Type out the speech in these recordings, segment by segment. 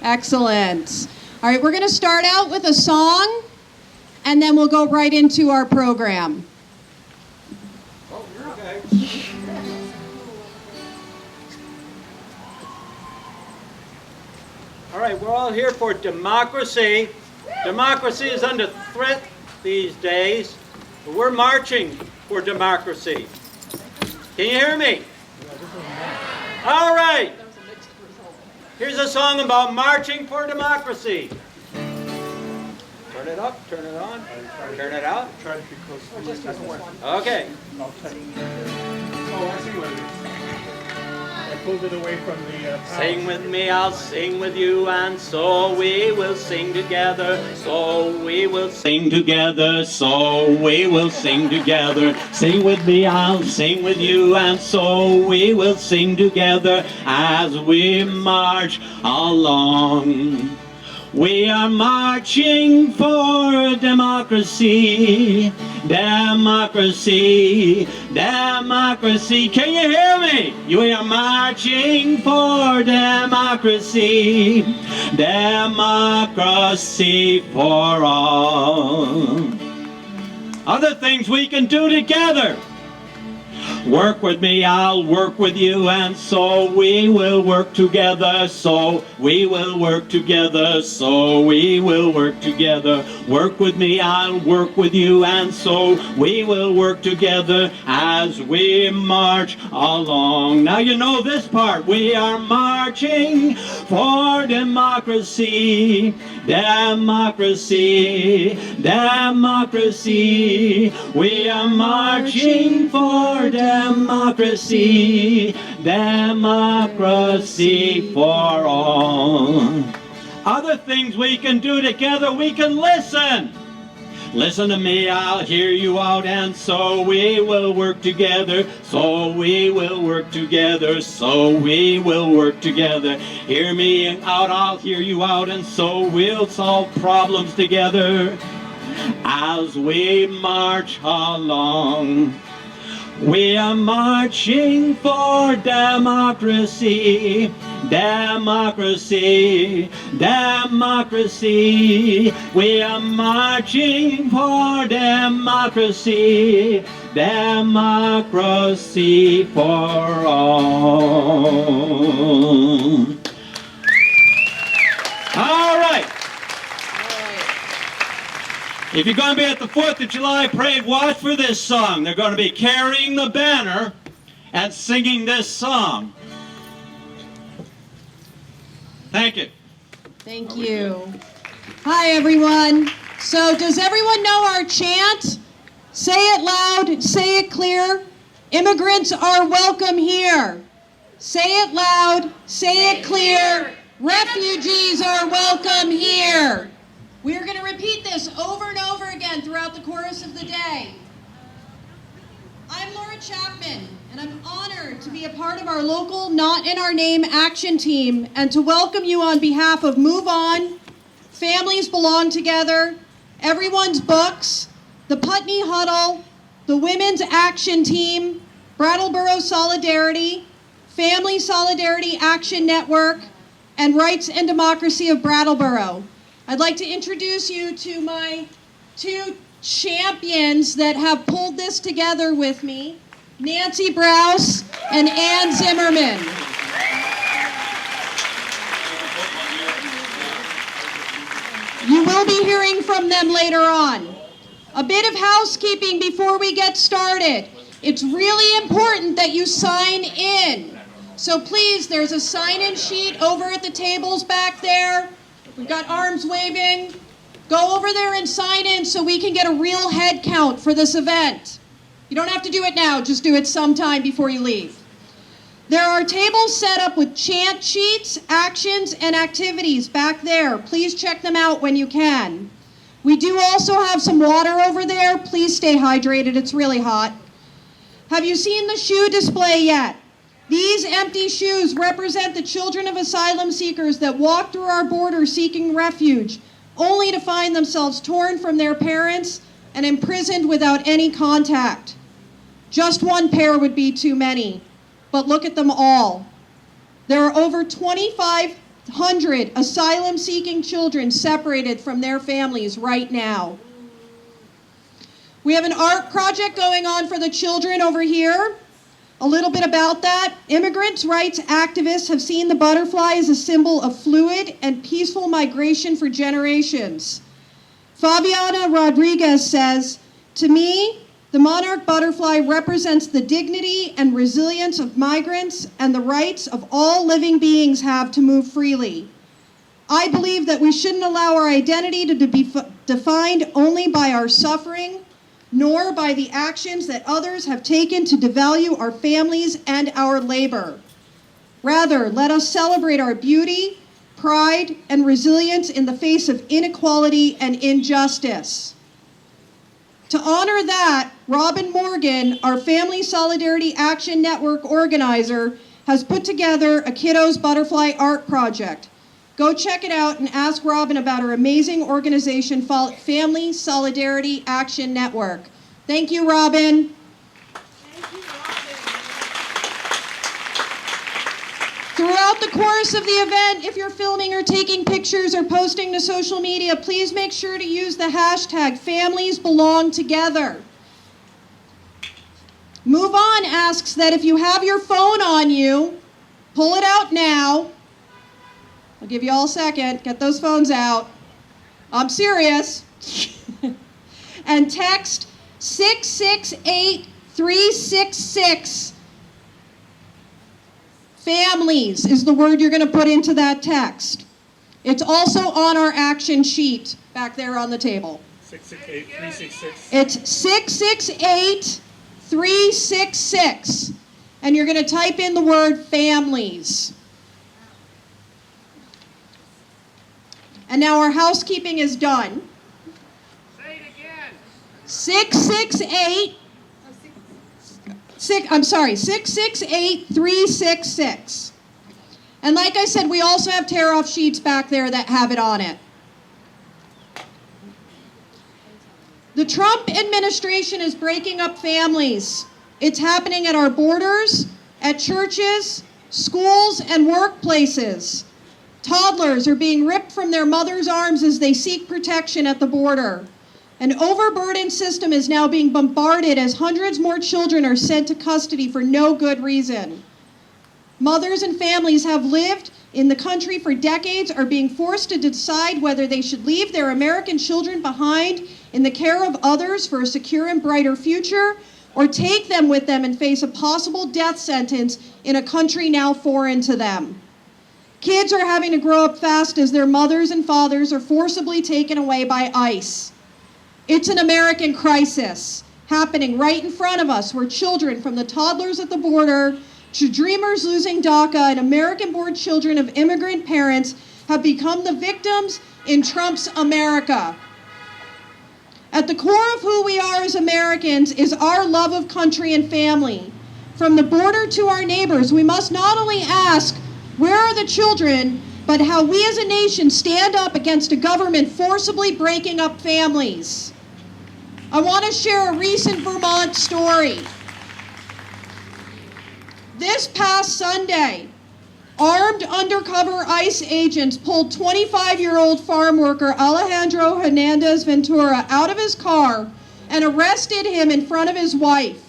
Excellent. All right, we're going to start out with a song, and then we'll go right into our program. Oh, you're okay. All right, we're all here for democracy. Democracy is under threat these days. But we're marching for democracy. Can you hear me? All right. Here's a song about marching for democracy. Turn it up, turn it on, turn it out. Try to be close to the microphone. Okay. Oh, I see what it is. I pulled it away from the power. Sing with me, I'll sing with you, and so we will sing together. So we will sing together, so we will sing together. Sing with me, I'll sing with you, and so we will sing together as we march along. We are marching for democracy, democracy, democracy. Can you hear me? We are marching for democracy, democracy for all. Other things we can do together. Work with me, I'll work with you, and so we will work together. So we will work together. So we will work together. Work with me, I'll work with you, and so we will work together as we march along. Now you know this part. We are marching for democracy, democracy, democracy. We are marching for democracy, democracy for all. Other things we can do together, we can listen. Listen to me, I'll hear you out, and so we will work together. So we will work together. So we will work together. Hear me out, I'll hear you out, and so we'll solve problems together as we march along. We are marching for democracy, democracy, democracy. We are marching for democracy, democracy for all. All right. If you're going to be at the 4th of July parade, watch for this song. They're going to be carrying the banner and singing this song. Thank you. Thank you. Hi, everyone. So does everyone know our chant? Say it loud, say it clear. Immigrants are welcome here. Say it loud, say it clear. Refugees are welcome here. We are going to repeat this over and over again throughout the course of the day. I'm Chapman, and I'm honored to be a part of our local Not in Our Name action team and to welcome you on behalf of Move On, Families Belong Together, Everyone's Books, the Putney Huddle, the Women's Action Team, Brattleboro Solidarity, Family Solidarity Action Network, and Rights and Democracy of Brattleboro. I'd like to introduce you to my two champions that have pulled this together with me, Nancy BRAUS and ZIMMERMAN. You will be hearing from them later on. A bit of housekeeping before we get started. It's really important that you sign in. So please, there's a sign-in sheet over at the tables back there. We've got arms waving. Go over there and sign in so we can get a real head count for this event. You don't have to do it now, just do it sometime before you leave. There are tables set up with chant sheets, actions, and activities back there. Please check them out when you can. We do also have some water over there. Please stay hydrated, it's really hot. Have you seen the shoe display yet? These empty shoes represent the children of asylum seekers that walk through our border seeking refuge, only to find themselves torn from their parents and imprisoned without any contact. Just one pair would be too many, but look at them all. There are over 25 100 asylum-seeking children separated from their families right now. We have an art project going on for the children over here. A little bit about that. Immigrants' rights activists have seen the butterfly as a symbol of fluid and peaceful migration for generations. Fabiana Rodriguez says, "To me, the monarch butterfly represents the dignity and resilience of migrants and the rights of all living beings have to move freely. I believe that we shouldn't allow our identity to be defined only by our suffering, nor by the actions that others have taken to devalue our families and our labor. Rather, let us celebrate our beauty, pride, and resilience in the face of inequality and injustice." To honor that, Robin Morgan, our Family Solidarity Action Network organizer, has put together a Kiddos Butterfly Art Project. Go check it out and ask Robin about her amazing organization, Family Solidarity Action Network. Thank you, Robin. Throughout the course of the event, if you're filming or taking pictures or posting to social media, please make sure to use the hashtag #FamiliesBelongTogether. Move On asks that if you have your phone on you, pull it out now. I'll give you all a second. Get those phones out. I'm serious. And text 668-366. Families is the word you're going to put into that text. It's also on our action sheet back there on the table. 668-366. It's 668-366. And you're going to type in the word families. And now our housekeeping is done. Say it again. 668-366. And like I said, we also have tear-off sheets back there that have it on it. The Trump administration is breaking up families. It's happening at our borders, at churches, schools, and workplaces. Toddlers are being ripped from their mother's arms as they seek protection at the border. An overburdened system is now being bombarded as hundreds more children are sent to custody for no good reason. Mothers and families have lived in the country for decades are being forced to decide whether they should leave their American children behind in the care of others for a secure and brighter future, or take them with them and face a possible death sentence in a country now foreign to them. Kids are having to grow up fast as their mothers and fathers are forcibly taken away by ICE. It's an American crisis happening right in front of us, where children, from the toddlers at the border to dreamers losing DACA and American-born children of immigrant parents, have become the victims in Trump's America. At the core of who we are as Americans is our love of country and family. From the border to our neighbors, we must not only ask, where are the children, but how we as a nation stand up against a government forcibly breaking up families. I want to share a recent Vermont story. This past Sunday, armed undercover ICE agents pulled 25-year-old farm worker Alejandro Hernandez Ventura out of his car and arrested him in front of his wife.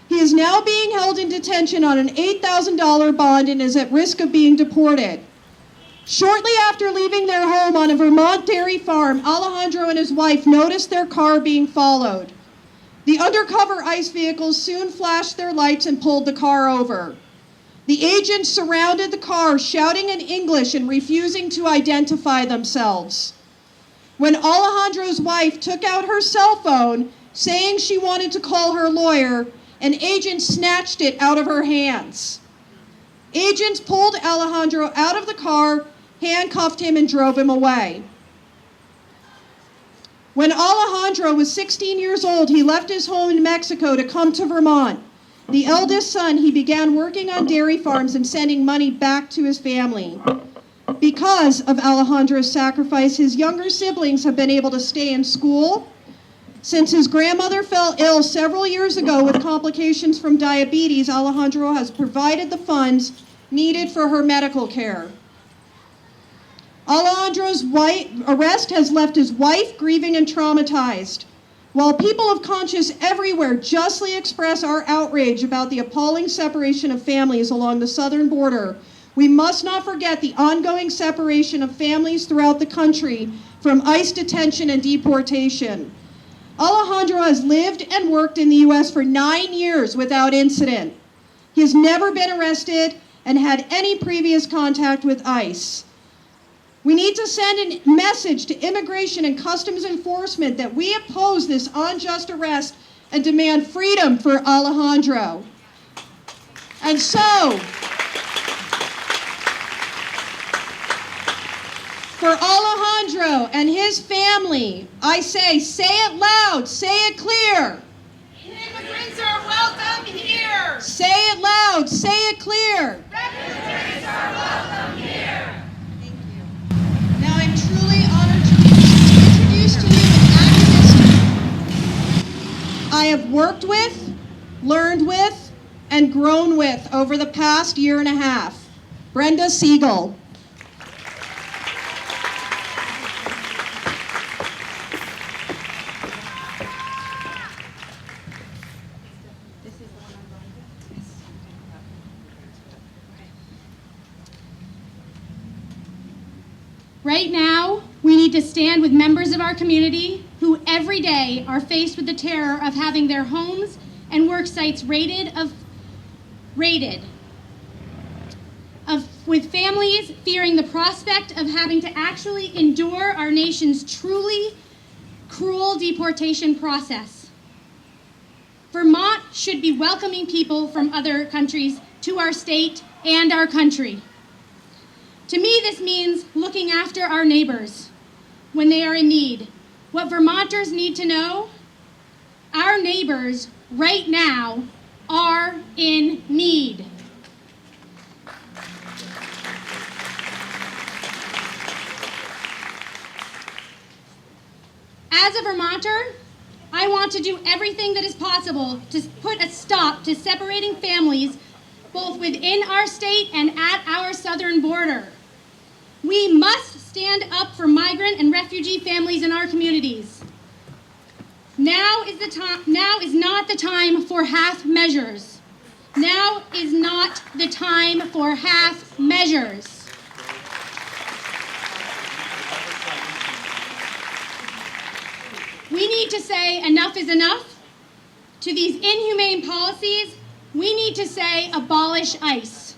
He is now being held in detention on an $8,000 bond and is at risk of being deported. Shortly after leaving their home on a Vermont dairy farm, Alejandro and his wife noticed their car being followed. The undercover ICE vehicles soon flashed their lights and pulled the car over. The agents surrounded the car, shouting in English and refusing to identify themselves. When Alejandro's wife took out her cell phone, saying she wanted to call her lawyer, an agent snatched it out of her hands. Agents pulled Alejandro out of the car, handcuffed him, and drove him away. When Alejandro was 16 years old, he left his home in Mexico to come to Vermont. The eldest son, he began working on dairy farms and sending money back to his family. Because of Alejandro's sacrifice, his younger siblings have been able to stay in school. Since his grandmother fell ill several years ago with complications from diabetes, Alejandro has provided the funds needed for her medical care. Alejandro's arrest has left his wife grieving and traumatized. While people of conscience everywhere justly express our outrage about the appalling separation of families along the southern border, we must not forget the ongoing separation of families throughout the country from ICE detention and deportation. Alejandro has lived and worked in the U.S. for 9 years without incident. He has never been arrested and had any previous contact with ICE. We need to send a message to Immigration and Customs Enforcement that we oppose this unjust arrest and demand freedom for Alejandro. And so, for Alejandro and his family, I say it loud, say it clear. Immigrants are welcome here. Say it loud, say it clear. Refugees are welcome here. Now I'm truly honored to introduce to you an activist I have worked with, learned with, and grown with over the past year and a half, Brenda Siegel. Right now, we need to stand with members of our community who every day are faced with the terror of having their homes and work sites with families fearing the prospect of having to actually endure our nation's truly cruel deportation process. Vermont should be welcoming people from other countries to our state and our country. To me, this means looking after our neighbors when they are in need. What Vermonters need to know, our neighbors right now are in need. As a Vermonter, I want to do everything that is possible to put a stop to separating families both within our state and at our southern border. We must stand up for migrant and refugee families in our communities. Now is not the time for half measures. Now is not the time for half measures. We need to say enough is enough. To these inhumane policies, we need to say abolish ICE.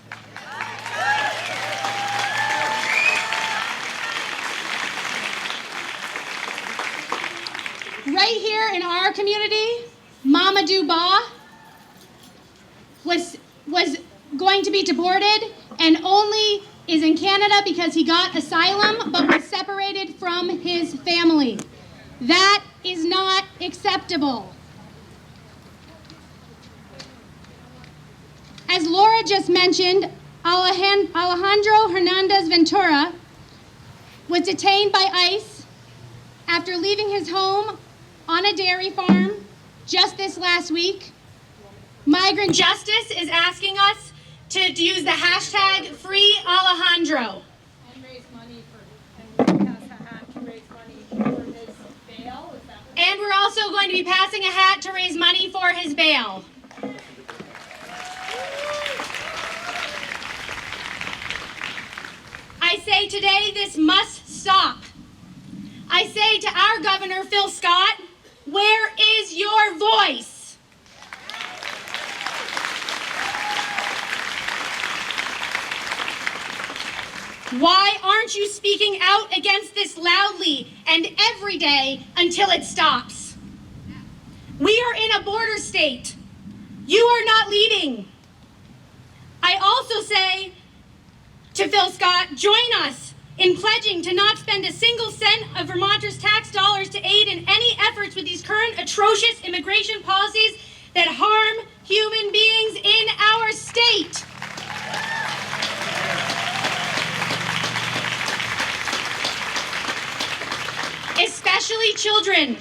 Right here in our community, Mamadou Ba was going to be deported and only is in Canada because he got asylum but was separated from his family. That is not acceptable. As Laura just mentioned, Alejandro Hernandez Ventura was detained by ICE after leaving his home on a dairy farm just this last week. Migrant Justice is asking us to use the hashtag #FreeAlejandro. And raise money and pass a hat to raise money for his bail. Is that what And we're also going to be passing a hat to raise money for his bail. I say today this must stop. I say to our Governor, Phil Scott, where is your voice? Why aren't you speaking out against this loudly and every day until it stops? We are in a border state. You are not leading. I also say to Phil Scott, join us in pledging to not spend a single cent of Vermonters' tax dollars to aid in any efforts with these current atrocious immigration policies that harm human beings in our state. Especially children.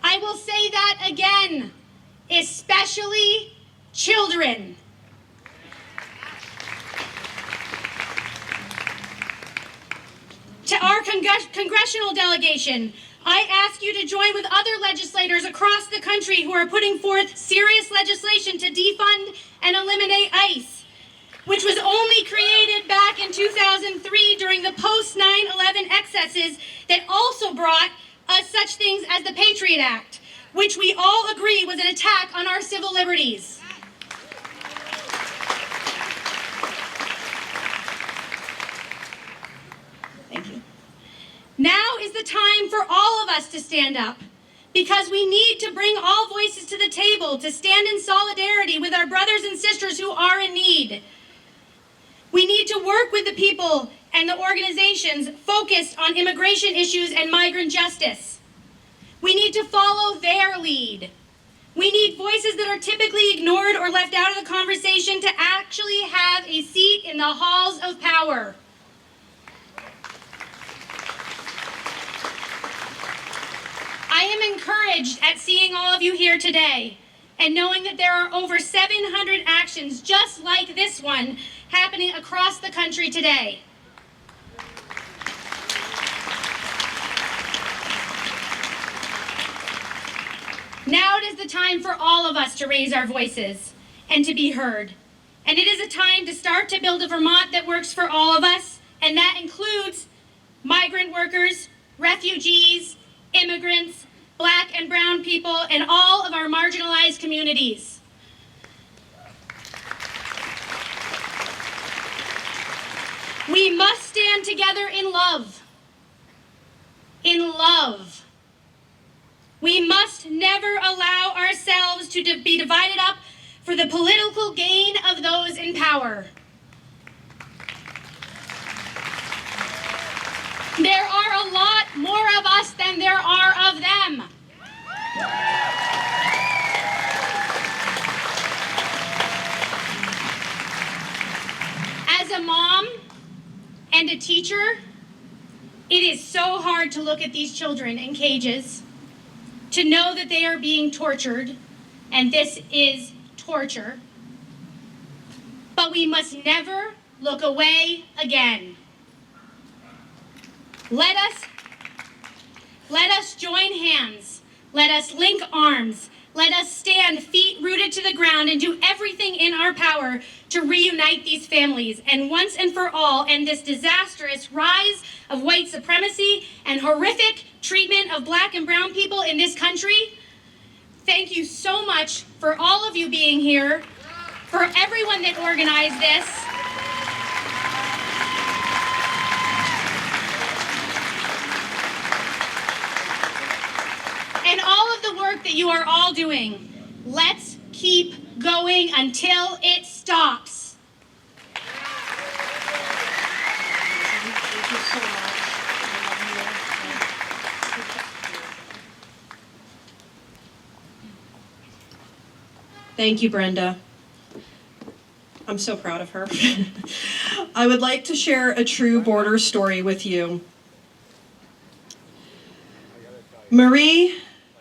I will say that again. Especially children. To our congressional delegation, I ask you to join with other legislators across the country who are putting forth serious legislation to defund and eliminate ICE, which was only created back in 2003 during the post 9/11 excesses that also brought us such things as the Patriot Act, which we all agree was an attack on our civil liberties. Thank you. Now is the time for all of us to stand up, because we need to bring all voices to the table to stand in solidarity with our brothers and sisters who are in need. We need to work with the people and the organizations focused on immigration issues and migrant justice. We need to follow their lead. We need voices that are typically ignored or left out of the conversation to actually have a seat in the halls of power. I am encouraged at seeing all of you here today and knowing that there are over 700 actions just like this one happening across the country today. Now it is the time for all of us to raise our voices and to be heard. And it is a time to start to build a Vermont that works for all of us, and that includes migrant workers, refugees, immigrants, Black and brown people, and all of our marginalized communities. We must stand together in love. In love. We must never allow ourselves to be divided up for the political gain of those in power. There are a lot more of us than there are of them. As a mom and a teacher, it is so hard to look at these children in cages, to know that they are being tortured, and this is torture. But we must never look away again. Let us join hands. Let us link arms. Let us stand feet rooted to the ground and do everything in our power to reunite these families and once and for all end this disastrous rise of white supremacy and horrific treatment of Black and brown people in this country. Thank you so much for all of you being here, for everyone that organized this. And all of the work that you are all doing. Let's keep going until it stops. Thank you, Brenda. I'm so proud of her. I would like to share a true border story with you. Marie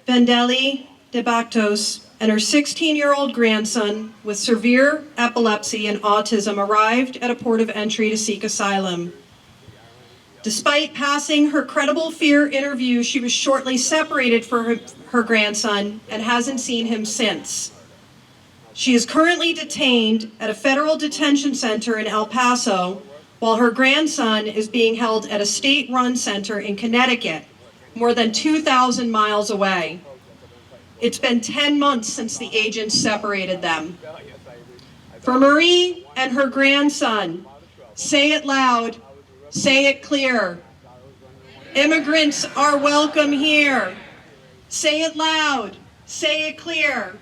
Vendelli de Bactos and her 16-year-old grandson with severe epilepsy and autism arrived at a port of entry to seek asylum. Despite passing her credible fear interview, she was shortly separated from her grandson and hasn't seen him since. She is currently detained at a federal detention center in El Paso, while her grandson is being held at a state-run center in Connecticut, more than 2,000 miles away. It's been 10 months since the agents separated them. For Marie and her grandson, say it loud, say it clear. Immigrants are welcome here. Say it loud, say it clear.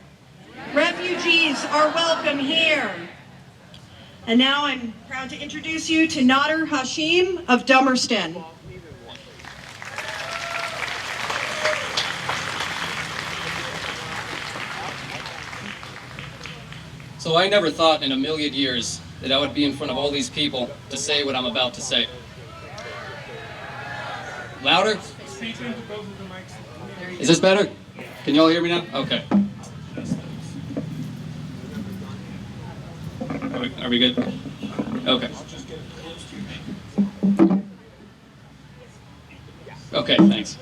Refugees are welcome here. And now I'm proud to introduce you to Nader Hashim of Dummerston. So I never thought in a million years that I would be in front of all these people to say what I'm about to say. Louder? Is this better? Can you all hear me now? Okay. Are we good? Okay. Okay, thanks.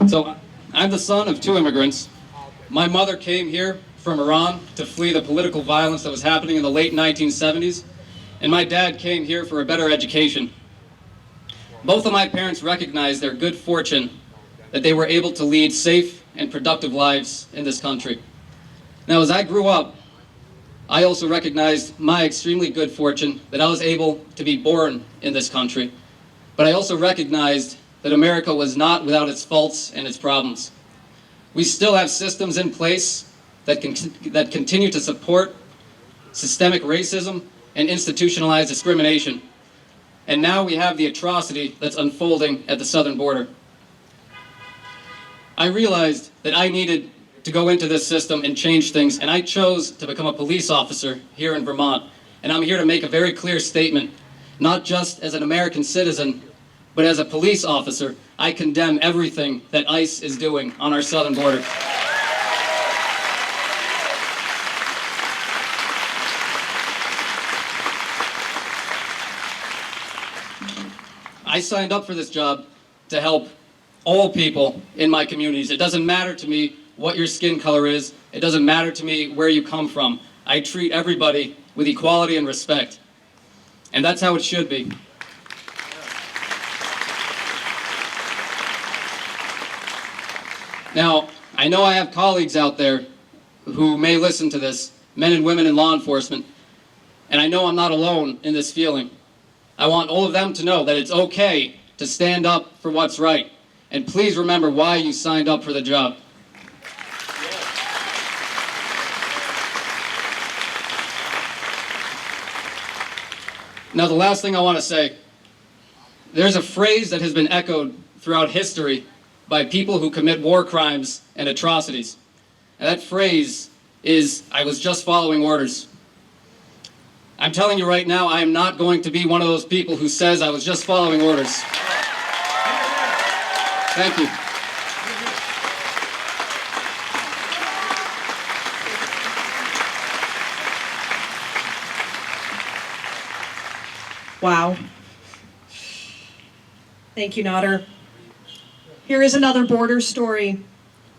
So, I'm the son of 2 immigrants. My mother came here from Iran to flee the political violence that was happening in the late 1970s, and my dad came here for a better education. Both of my parents recognized their good fortune that they were able to lead safe and productive lives in this country. Now, as I grew up, I also recognized my extremely good fortune that I was able to be born in this country, but I also recognized that America was not without its faults and its problems. We still have systems in place that continue to support systemic racism and institutionalized discrimination. And now we have the atrocity that's unfolding at the southern border. I realized that I needed to go into this system and change things, and I chose to become a police officer here in Vermont. And I'm here to make a very clear statement, not just as an American citizen, but as a police officer. I condemn everything that ICE is doing on our southern border. I signed up for this job to help all people in my communities. It doesn't matter to me what your skin color is. It doesn't matter to me where you come from. I treat everybody with equality and respect. And that's how it should be. Now, I know I have colleagues out there who may listen to this, men and women in law enforcement, and I know I'm not alone in this feeling. I want all of them to know that it's okay to stand up for what's right. And please remember why you signed up for the job. Now, the last thing I want to say, there's a phrase that has been echoed throughout history by people who commit war crimes and atrocities. And that phrase is, "I was just following orders." I'm telling you right now, I am not going to be one of those people who says I was just following orders. Thank you. Wow. Thank you, Nader. Here is another border story.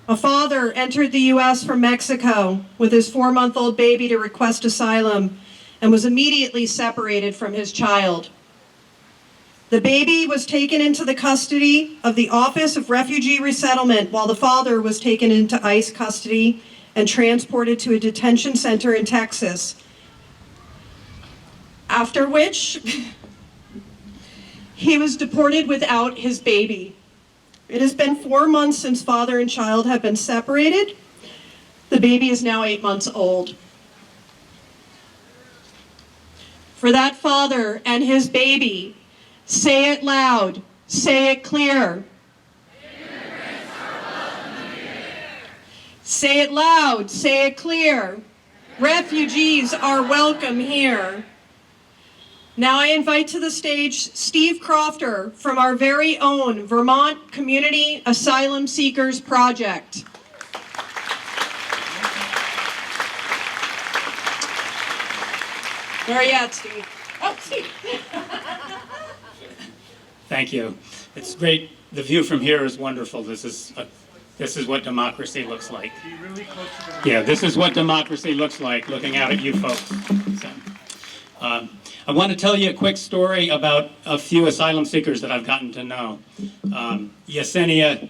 A father entered the U.S. from Mexico with his 4-month-old baby to request asylum and was immediately separated from his child. The baby was taken into the custody of the Office of Refugee Resettlement while the father was taken into ICE custody and transported to a detention center in Texas. After which, he was deported without his baby. It has been 4 months since father and child have been separated. The baby is now 8 months old. For that father and his baby, say it loud, say it clear. Say it loud, say it clear. Refugees are welcome here. Now I invite to the stage Steve Crofter from our very own Vermont Community Asylum Seekers Project. Where are you at, Steve? Oh, Steve. Thank you. It's great. The view from here is wonderful. This is what democracy looks like. Yeah, this is what democracy looks like, looking out at you folks. So, I want to tell you a quick story about a few asylum seekers that I've gotten to know. Yesenia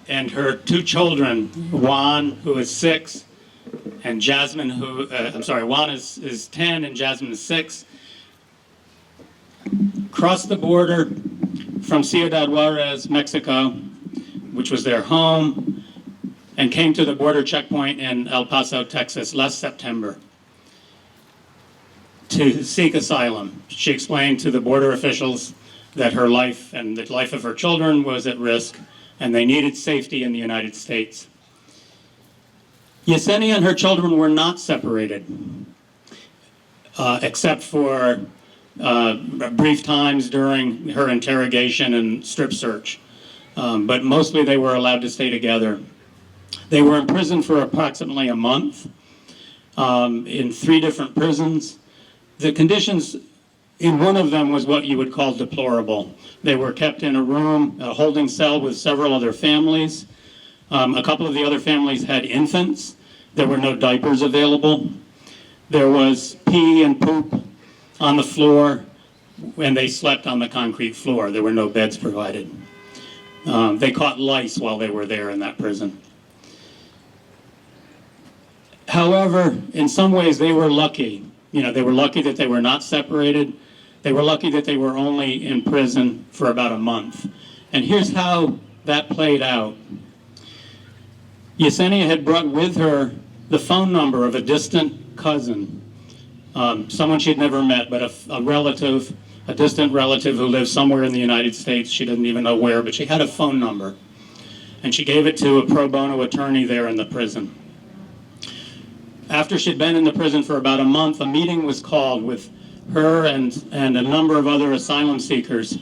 and her 2 children, Juan, who is 6, and Jasmine, Juan is 10 and Jasmine is 6, crossed the border from Ciudad Juarez, Mexico, which was their home, and came to the border checkpoint in El Paso, Texas last September to seek asylum. She explained to the border officials that her life and the life of her children was at risk and they needed safety in the United States. Yesenia and her children were not separated, except for brief times during her interrogation and strip search. But mostly they were allowed to stay together. They were in prison for approximately a month in 3 different prisons. The conditions in one of them was what you would call deplorable. They were kept in a room, a holding cell with several other families. A couple of the other families had infants. There were no diapers available. There was pee and poop on the floor, and they slept on the concrete floor. There were no beds provided. They caught lice while they were there in that prison. However, in some ways they were lucky. You know, they were lucky that they were not separated. They were lucky that they were only in prison for about a month. And here's how that played out. Yesenia had brought with her the phone number of a distant cousin, someone she'd never met, but a relative, a distant relative who lived somewhere in the United States. She didn't even know where, but she had a phone number. And she gave it to a pro bono attorney there in the prison. After she'd been in the prison for about a month, a meeting was called with her and a number of other asylum seekers.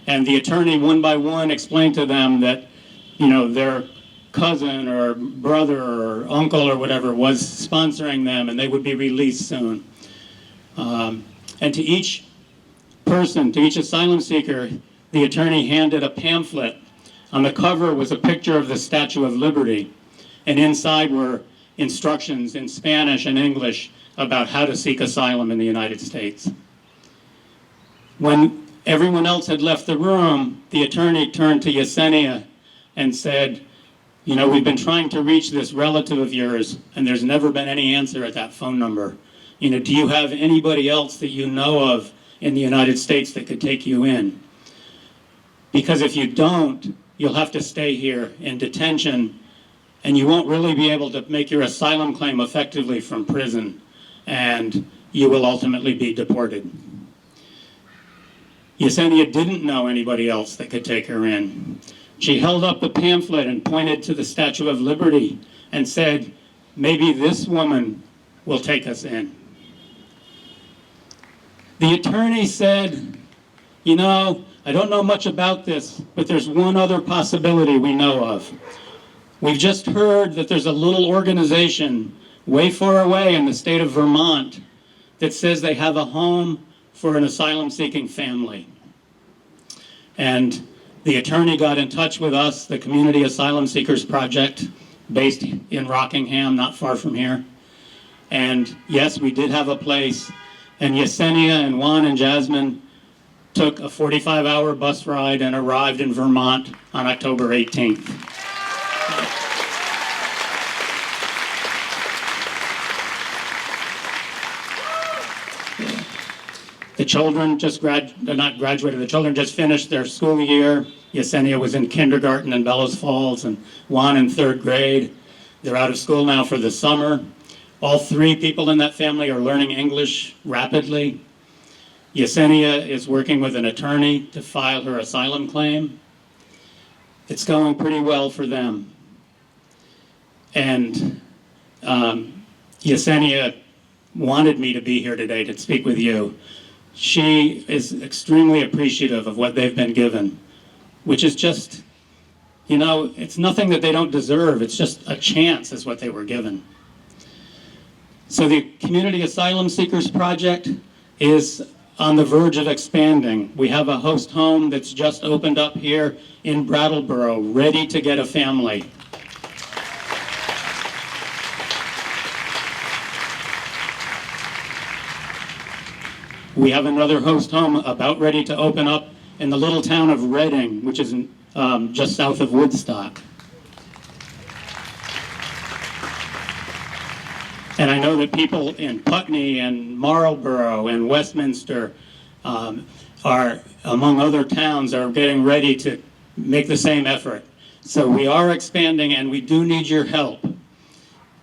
And the attorney, one by one, explained to them that, you know, their cousin or brother or uncle or whatever was sponsoring them and they would be released soon. And to each person, to each asylum seeker, the attorney handed a pamphlet. On the cover was a picture of the Statue of Liberty, and inside were instructions in Spanish and English about how to seek asylum in the United States. When everyone else had left the room, the attorney turned to Yesenia and said, you know, we've been trying to reach this relative of yours, and there's never been any answer at that phone number. You know, do you have anybody else that you know of in the United States that could take you in? Because if you don't, you'll have to stay here in detention, and you won't really be able to make your asylum claim effectively from prison, and you will ultimately be deported. Yesenia didn't know anybody else that could take her in. She held up the pamphlet and pointed to the Statue of Liberty and said, maybe this woman will take us in. The attorney said, you know, I don't know much about this, but there's one other possibility we know of. We've just heard that there's a little organization way far away in the state of Vermont that says they have a home for an asylum-seeking family. And the attorney got in touch with us, the Community Asylum Seekers Project, based in Rockingham, not far from here. And yes, we did have a place. And Yesenia and Juan and Jasmine took a 45-hour bus ride and arrived in Vermont on October 18th. The children just the children just finished their school year. Yesenia was in kindergarten in Bellows Falls and Juan in 3rd grade. They're out of school now for the summer. All 3 people in that family are learning English rapidly. Yesenia is working with an attorney to file her asylum claim. It's going pretty well for them. And Yesenia wanted me to be here today to speak with you. She is extremely appreciative of what they've been given, which is just, you know, it's nothing that they don't deserve. It's just a chance is what they were given. So the Community Asylum Seekers Project is on the verge of expanding. We have a host home that's just opened up here in Brattleboro, ready to get a family. We have another host home about ready to open up in the little town of Reading, which is just south of Woodstock. And I know that people in Putney and Marlborough and Westminster are, among other towns, are getting ready to make the same effort. So we are expanding and we do need your help.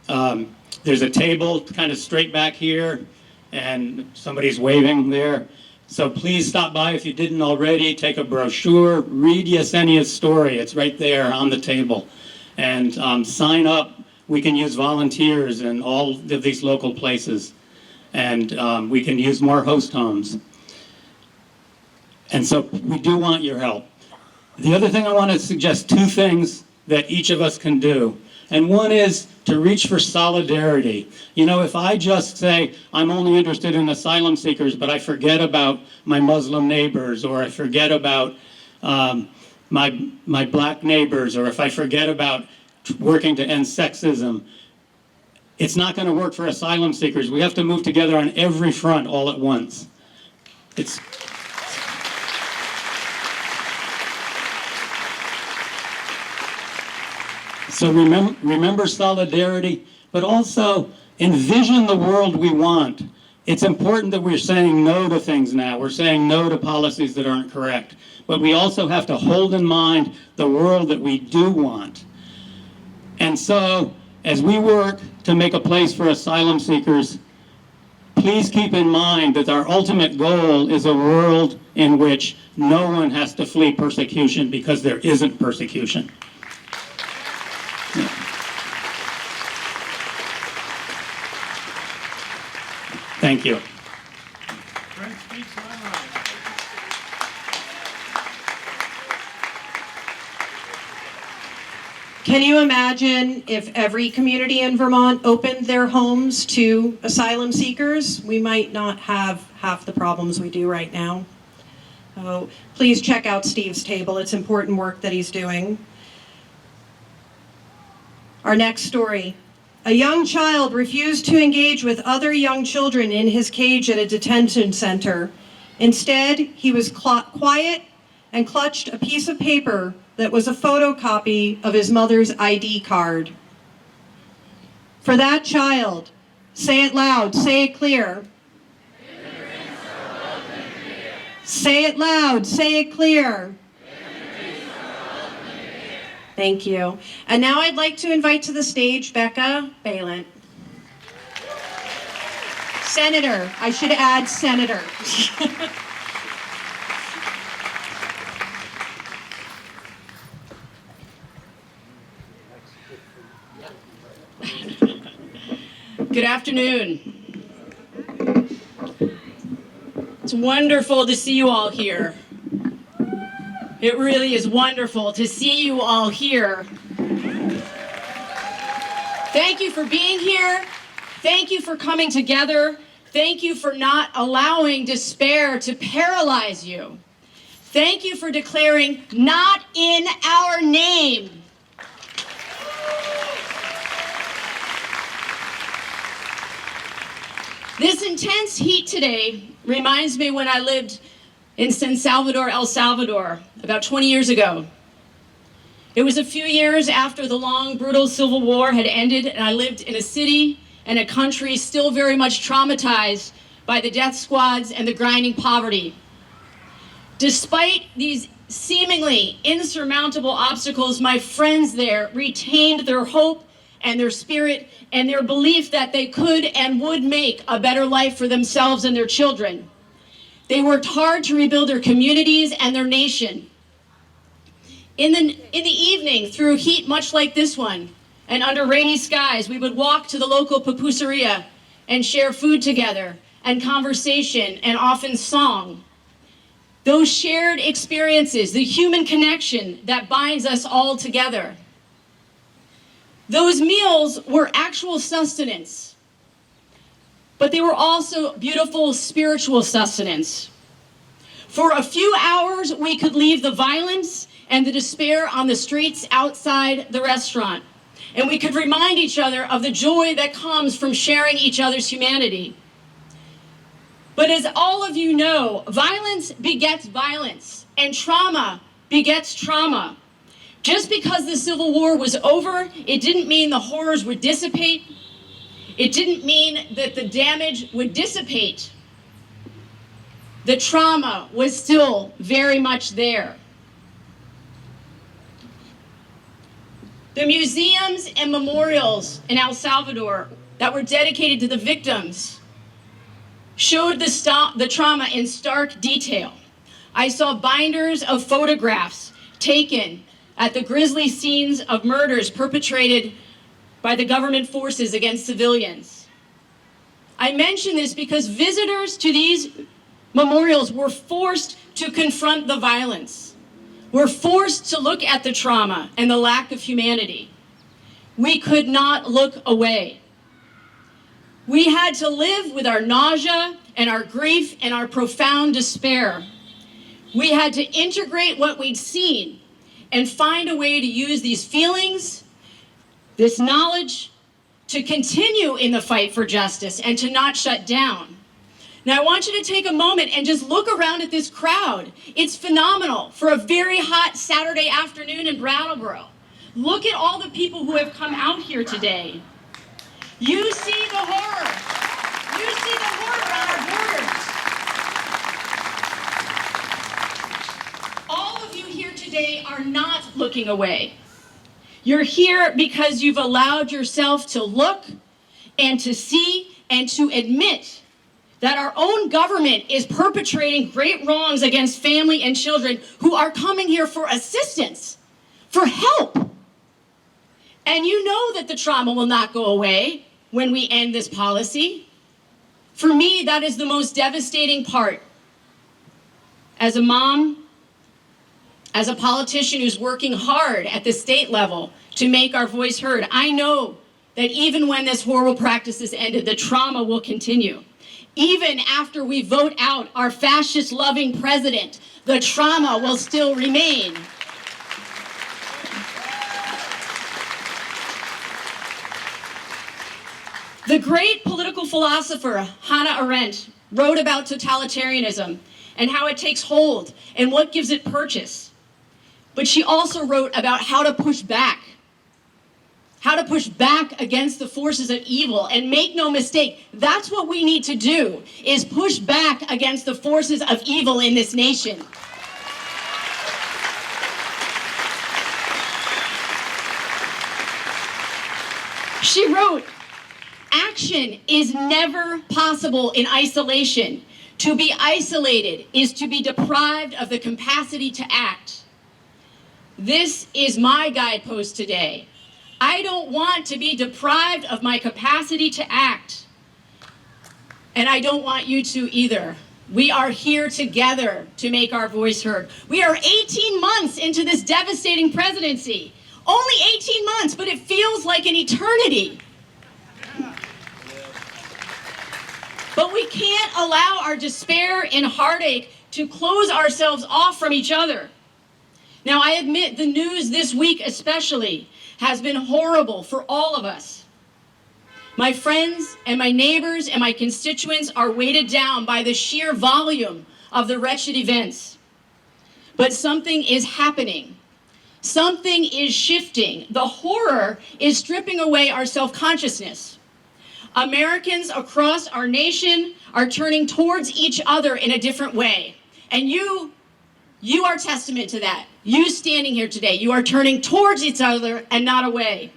There's a table kind of straight back here and somebody's waving there. So please stop by if you didn't already, take a brochure, read Yesenia's story. It's right there on the table. And sign up. We can use volunteers in all of these local places. And we can use more host homes. And so we do want your help. The other thing I want to suggest, 2 things that each of us can do. And one is to reach for solidarity. You know, if I just say, I'm only interested in asylum seekers, but I forget about my Muslim neighbors, or I forget about my black neighbors, or if I forget about working to end sexism, it's not going to work for asylum seekers. We have to move together on every front all at once. So remember solidarity, but also envision the world we want. It's important that we're saying no to things now. We're saying no to policies that aren't correct. But we also have to hold in mind the world that we do want. And so, as we work to make a place for asylum seekers, please keep in mind that our ultimate goal is a world in which no one has to flee persecution, because there isn't persecution. Thank you. Can you imagine if every community in Vermont opened their homes to asylum seekers? We might not have half the problems we do right now. So please check out Steve's table. It's important work that he's doing. Our next story. A young child refused to engage with other young children in his cage at a detention center. Instead, he was quiet and clutched a piece of paper that was a photocopy of his mother's ID card. For that child, say it loud, say it clear. Say it loud, say it clear. Thank you. And now I'd like to invite to the stage Becca Balint. Senator, I should add Senator. Good afternoon. It's wonderful to see you all here. It really is wonderful to see you all here. Thank you for being here. Thank you for coming together. Thank you for not allowing despair to paralyze you. Thank you for declaring, "Not in our name." This intense heat today reminds me when I lived in San Salvador, El Salvador, about 20 years ago. It was a few years after the long, brutal civil war had ended, and I lived in a city and a country still very much traumatized by the death squads and the grinding poverty. Despite these seemingly insurmountable obstacles, my friends there retained their hope and their spirit and their belief that they could and would make a better life for themselves and their children. They worked hard to rebuild their communities and their nation. In the evening, through heat much like this one, and under rainy skies, we would walk to the local pupuseria and share food together, and conversation, and often song. Those shared experiences, the human connection that binds us all together. Those meals were actual sustenance, but they were also beautiful spiritual sustenance. For a few hours, we could leave the violence and the despair on the streets outside the restaurant, and we could remind each other of the joy that comes from sharing each other's humanity. But as all of you know, violence begets violence, and trauma begets trauma. Just because the Civil War was over, it didn't mean the horrors would dissipate. It didn't mean that the damage would dissipate. The trauma was still very much there. The museums and memorials in El Salvador that were dedicated to the victims showed the trauma in stark detail. I saw binders of photographs taken at the grisly scenes of murders perpetrated by the government forces against civilians. I mention this because visitors to these memorials were forced to confront the violence, were forced to look at the trauma and the lack of humanity. we could not look away. We had to live with our nausea and our grief and our profound despair. We had to integrate what we'd seen and find a way to use these feelings, this knowledge, to continue in the fight for justice and to not shut down. Now I want you to take a moment and just look around at this crowd. It's phenomenal for a very hot Saturday afternoon in Brattleboro. Look at all the people who have come out here today. You see the horror. You see the horror on our borders. All of you here today are not looking away. You're here because you've allowed yourself to look and to see and to admit that our own government is perpetrating great wrongs against family and children who are coming here for assistance, for help. And you know that the trauma will not go away when we end this policy. For me, that is the most devastating part. As a mom, as a politician who's working hard at the state level to make our voice heard, I know that even when this horrible practice is ended, the trauma will continue. Even after we vote out our fascist-loving president, the trauma will still remain. The great political philosopher Hannah Arendt wrote about totalitarianism and how it takes hold and what gives it purchase. But she also wrote about how to push back against the forces of evil. And make no mistake, that's what we need to do, is push back against the forces of evil in this nation. She wrote, "Action is never possible in isolation. To be isolated is to be deprived of the capacity to act." This is my guidepost today. I don't want to be deprived of my capacity to act. And I don't want you to either. We are here together to make our voice heard. We are 18 months into this devastating presidency. Only 18 months, but it feels like an eternity. But we can't allow our despair and heartache to close ourselves off from each other. Now, I admit the news this week especially has been horrible for all of us. My friends and my neighbors and my constituents are weighted down by the sheer volume of the wretched events. But something is happening. Something is shifting. The horror is stripping away our self-consciousness. Americans across our nation are turning towards each other in a different way. And you are testament to that. You standing here today, you are turning towards each other and not away.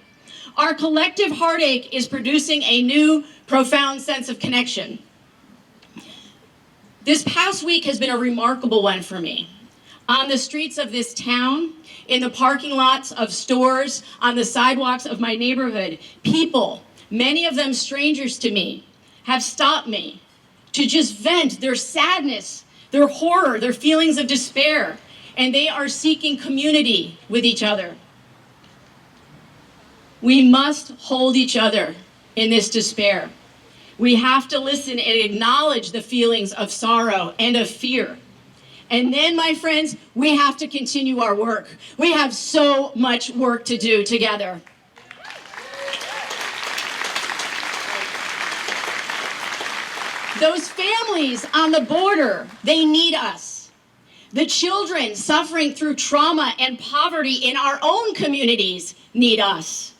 Our collective heartache is producing a new, profound sense of connection. This past week has been a remarkable one for me. On the streets of this town, in the parking lots of stores, on the sidewalks of my neighborhood, people, many of them strangers to me, have stopped me to just vent their sadness, their horror, their feelings of despair, and they are seeking community with each other. We must hold each other in this despair. We have to listen and acknowledge the feelings of sorrow and of fear. And then, my friends, we have to continue our work. We have so much work to do together. Those families on the border, they need us. The children suffering through trauma and poverty in our own communities need us.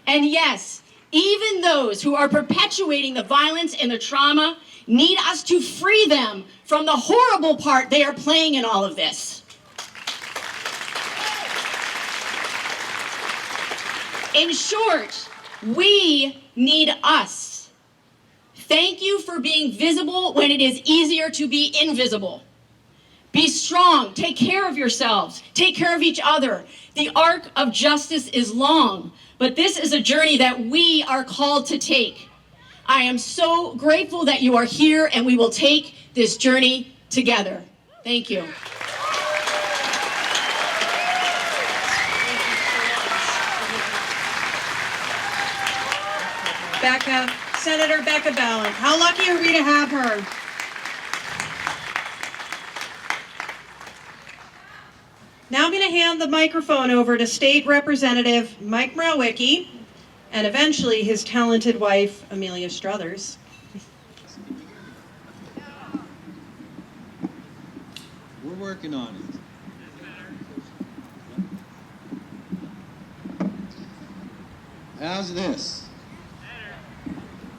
And yes, even those who are perpetuating the violence and the trauma need us to free them from the horrible part they are playing in all of this. In short, we need us. Thank you for being visible when it is easier to be invisible. Be strong, take care of yourselves, take care of each other. The arc of justice is long, but this is a journey that we are called to take. I am so grateful that you are here and we will take this journey together. Thank you. Senator Becca Ballant. How lucky are we to have her? Now I'm going to hand the microphone over to State Representative Mike Mrowicki and eventually his talented wife, Amelia Struthers. We're working on it. How's this?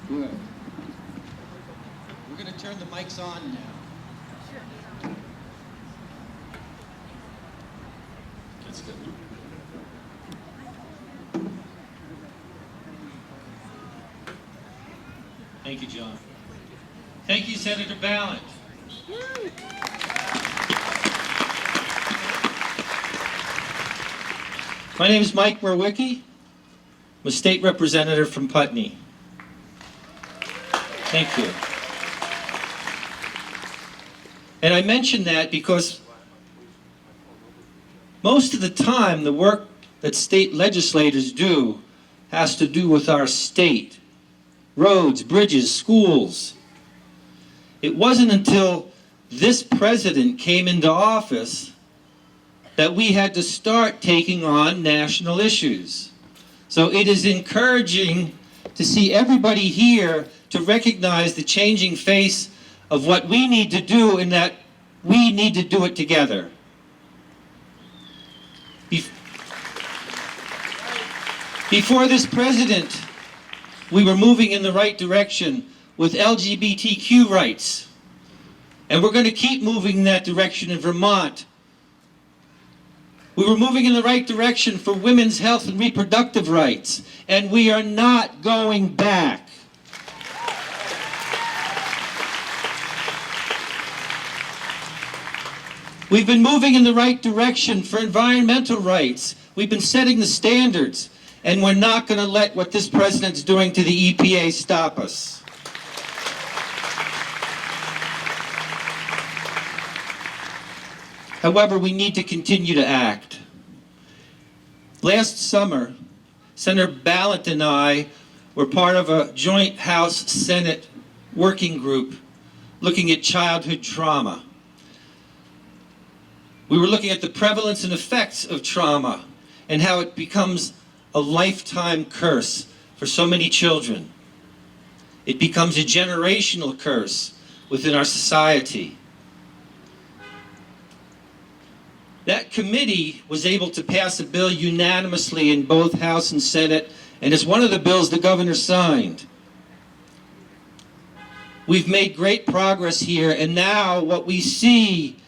Good. We're going to turn the mics on now. That's good. Thank you, John. Thank you, Senator Ballant. My name is Mike Mrowicki. I'm a state representative from Putney. Thank you. And I mention that because most of the time the work that state legislators do has to do with our state. Roads, bridges, schools. It wasn't until this president came into office that we had to start taking on national issues. So it is encouraging to see everybody here to recognize the changing face of what we need to do, and that we need to do it together. Before this president, we were moving in the right direction with LGBTQ rights. And we're going to keep moving in that direction in Vermont. We were moving in the right direction for women's health and reproductive rights. And we are not going back. We've been moving in the right direction for environmental rights. We've been setting the standards. And we're not going to let what this president's doing to the EPA stop us. However, we need to continue to act. Last summer, Senator Ballant and I were part of a joint House-Senate working group looking at childhood trauma. We were looking at the prevalence and effects of trauma and how it becomes a lifetime curse for so many children. It becomes a generational curse within our society. That committee was able to pass a bill unanimously in both House and Senate, and it's one of the bills the governor signed. We've made great progress here, and now what we see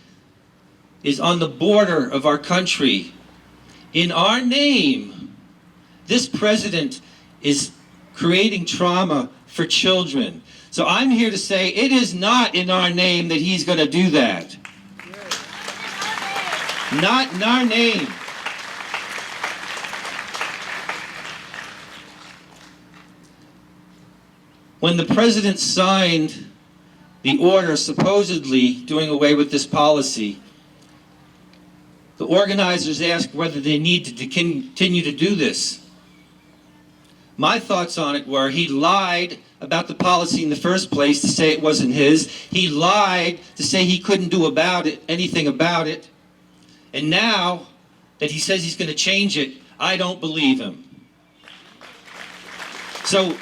is on the border of our country. In our name, this president is creating trauma for children. So I'm here to say it is not in our name that he's going to do that. Not in our name. When the president signed the order supposedly doing away with this policy, the organizers asked whether they needed to continue to do this. My thoughts on it were he lied about the policy in the first place to say it wasn't his. He lied to say he couldn't do anything about it. And now that he says he's going to change it, I don't believe him. So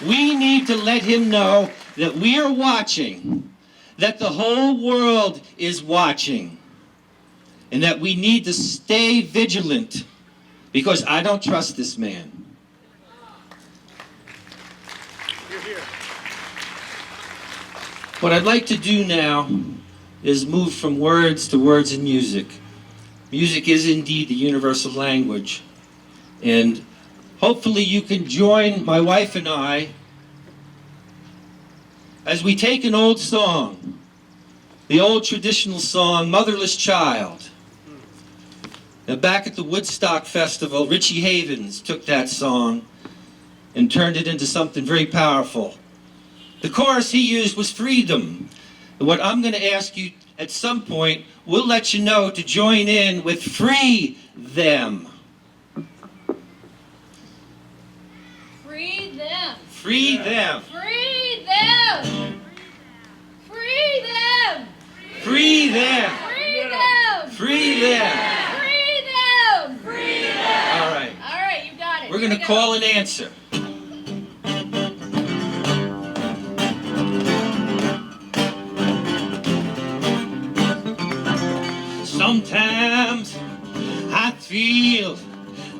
we need to let him know that we are watching, that the whole world is watching, and that we need to stay vigilant, because I don't trust this man. What I'd like to do now is move from words to words and music. Music is indeed the universal language. And hopefully you can join my wife and I as we take an old song, the old traditional song, Motherless Child. Now back at the Woodstock Festival, Richie Havens took that song and turned it into something very powerful. The chorus he used was freedom. And what I'm going to ask you at some point, we'll let you know to join in with free them. Free them. Free them. Free them! Free them! Free them. Free them! Free them. Free them! Free them! All right. All right, you got it. We're Here going we to go. call an answer. Sometimes I feel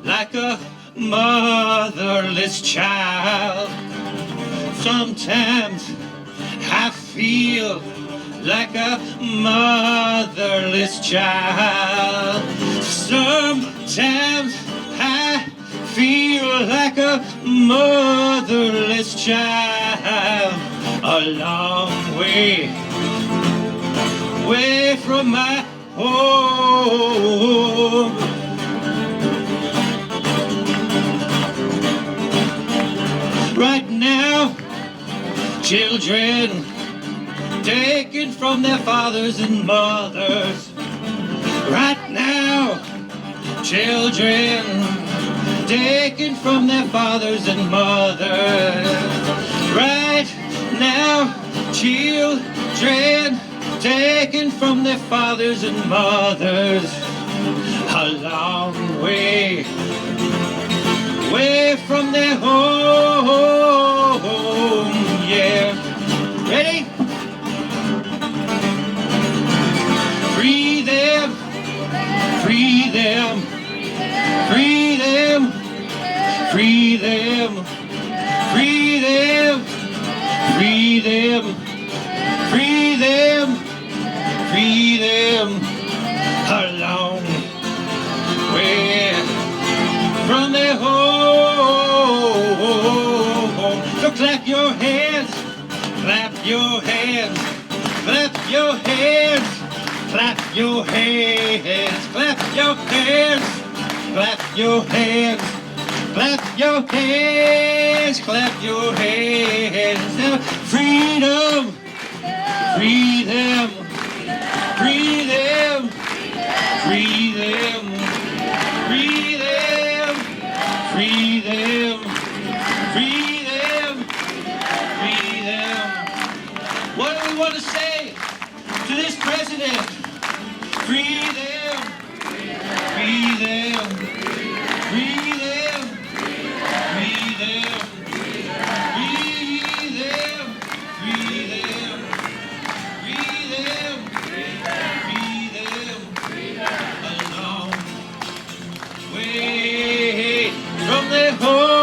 like a motherless child. Sometimes I feel like a motherless child. Sometimes I feel like a motherless child. A long way away from my home. Right now, children taken from their fathers and mothers. Right now, children taken from their fathers and mothers. Right now, children taken from their fathers and mothers. A long way away from their home. Yeah. Ready? Free them. Free them. Free them. Free them. Free them. Free them. Free them. Free them. A long way from their home. So clap your hands. Clap your hands. Clap your hands. Clap your hands. Clap your hands. Clap your hands. Clap your hands. Clap your hands. Now, freedom. Free them. Free them. Free them. Free them. Free them. Free them. Free them. What do we want to say to this president? Free them. Free them. Free them. Free them. Free them. Free them. Free them. Free them. A long way from their home.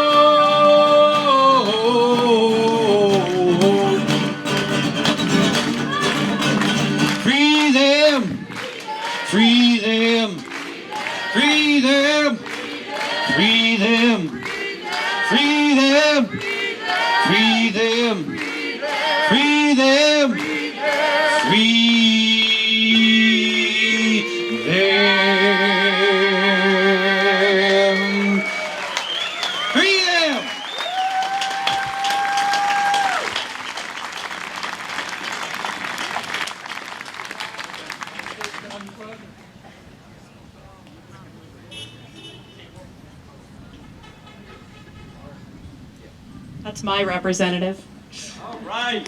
Free them. Free them. Free them. Free them. Free them. Free them. Free them. Free them. Free them. That's my representative. All right.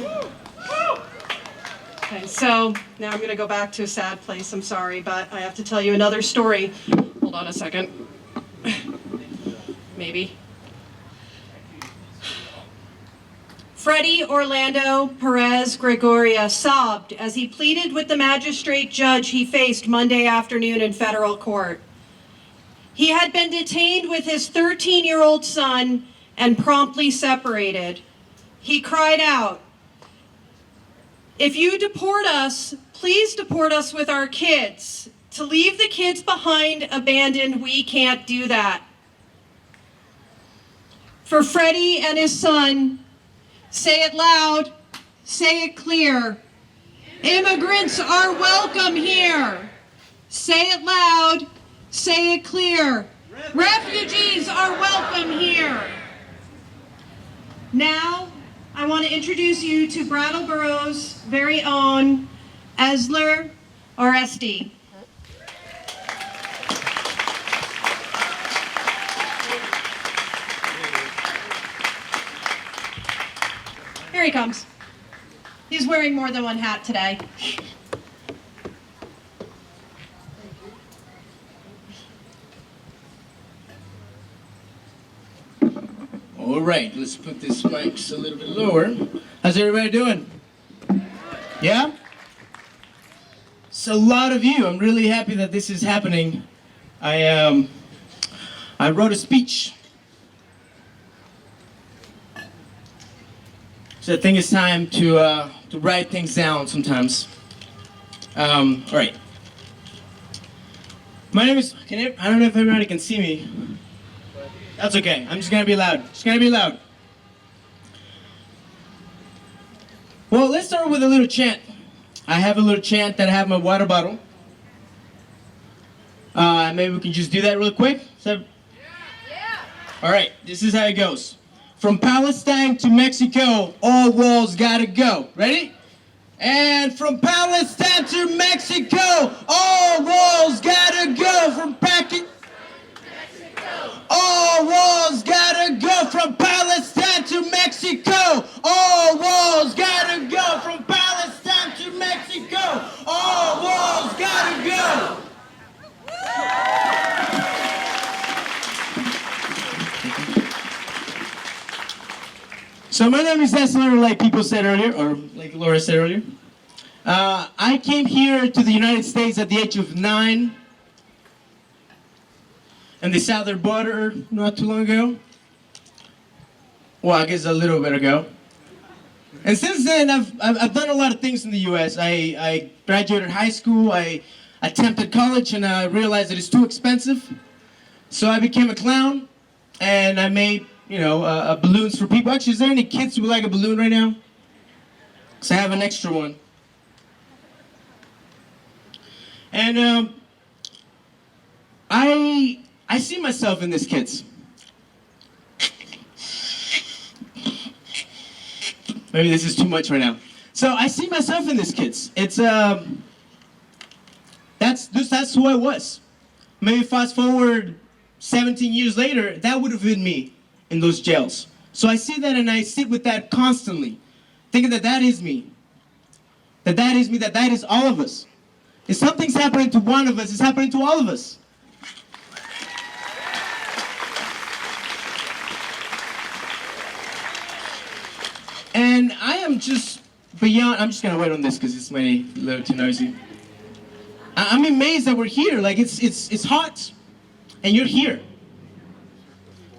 Okay, so now I'm going to go back to a sad place. I'm sorry, but I have to tell you another story. Hold on a second. Maybe. Freddie Orlando Perez Gregoria sobbed as he pleaded with the magistrate judge he faced Monday afternoon in federal court. He had been detained with his 13-year-old son and promptly separated. He cried out, "If you deport us, please deport us with our kids. To leave the kids behind abandoned, we can't do that." For Freddie and his son, say it loud, say it clear. Immigrants are welcome here. Say it loud, say it clear. Refugees are welcome here. Now, I want to introduce you to Brattleboro's very own Esler Oresti. Here he comes. He's wearing more than one hat today. All right, let's put this mics a little bit lower. How's everybody doing? Yeah? It's a lot of you. I'm really happy that this is happening. I wrote a speech. So I think it's time to write things down sometimes. All right. My name is, I don't know if everybody can see me. That's okay. I'm just gonna be loud. Just gonna be loud. Well, let's start with a little chant. I have a little chant that I have in my water bottle. Maybe we can just do that real quick. Yeah. All right. This is how it goes. From Palestine to Mexico, all walls gotta go. Ready? And from Palestine to Mexico, all walls gotta go. From Pakistan. All walls gotta go from Palestine to Mexico. All walls gotta go from Palestine to Mexico. All walls gotta go. So my name is Asylum, like people said earlier, or like Laura said earlier. I came here to the United States at the age of 9. And the southern border not too long ago. Well, I guess a little bit ago. And since then, I've done a lot of things in the U.S. I graduated high school, I attempted college, and I realized that it's too expensive. So I became a clown, and I made, balloons for people. Actually, is there any kids who would like a balloon right now? Because I have an extra one. And I see myself in this, kids. Maybe this is too much right now. So I see myself in this, kids. It's that's who I was. Maybe fast forward 17 years later, that would have been me in those jails. So I see that and I sit with that constantly, thinking that that is me. That is me, that is all of us. If something's happening to one of us, it's happening to all of us. And I am just beyond, I'm just gonna wait on this because it's maybe a little too noisy. I'm amazed that we're here. Like it's hot and you're here.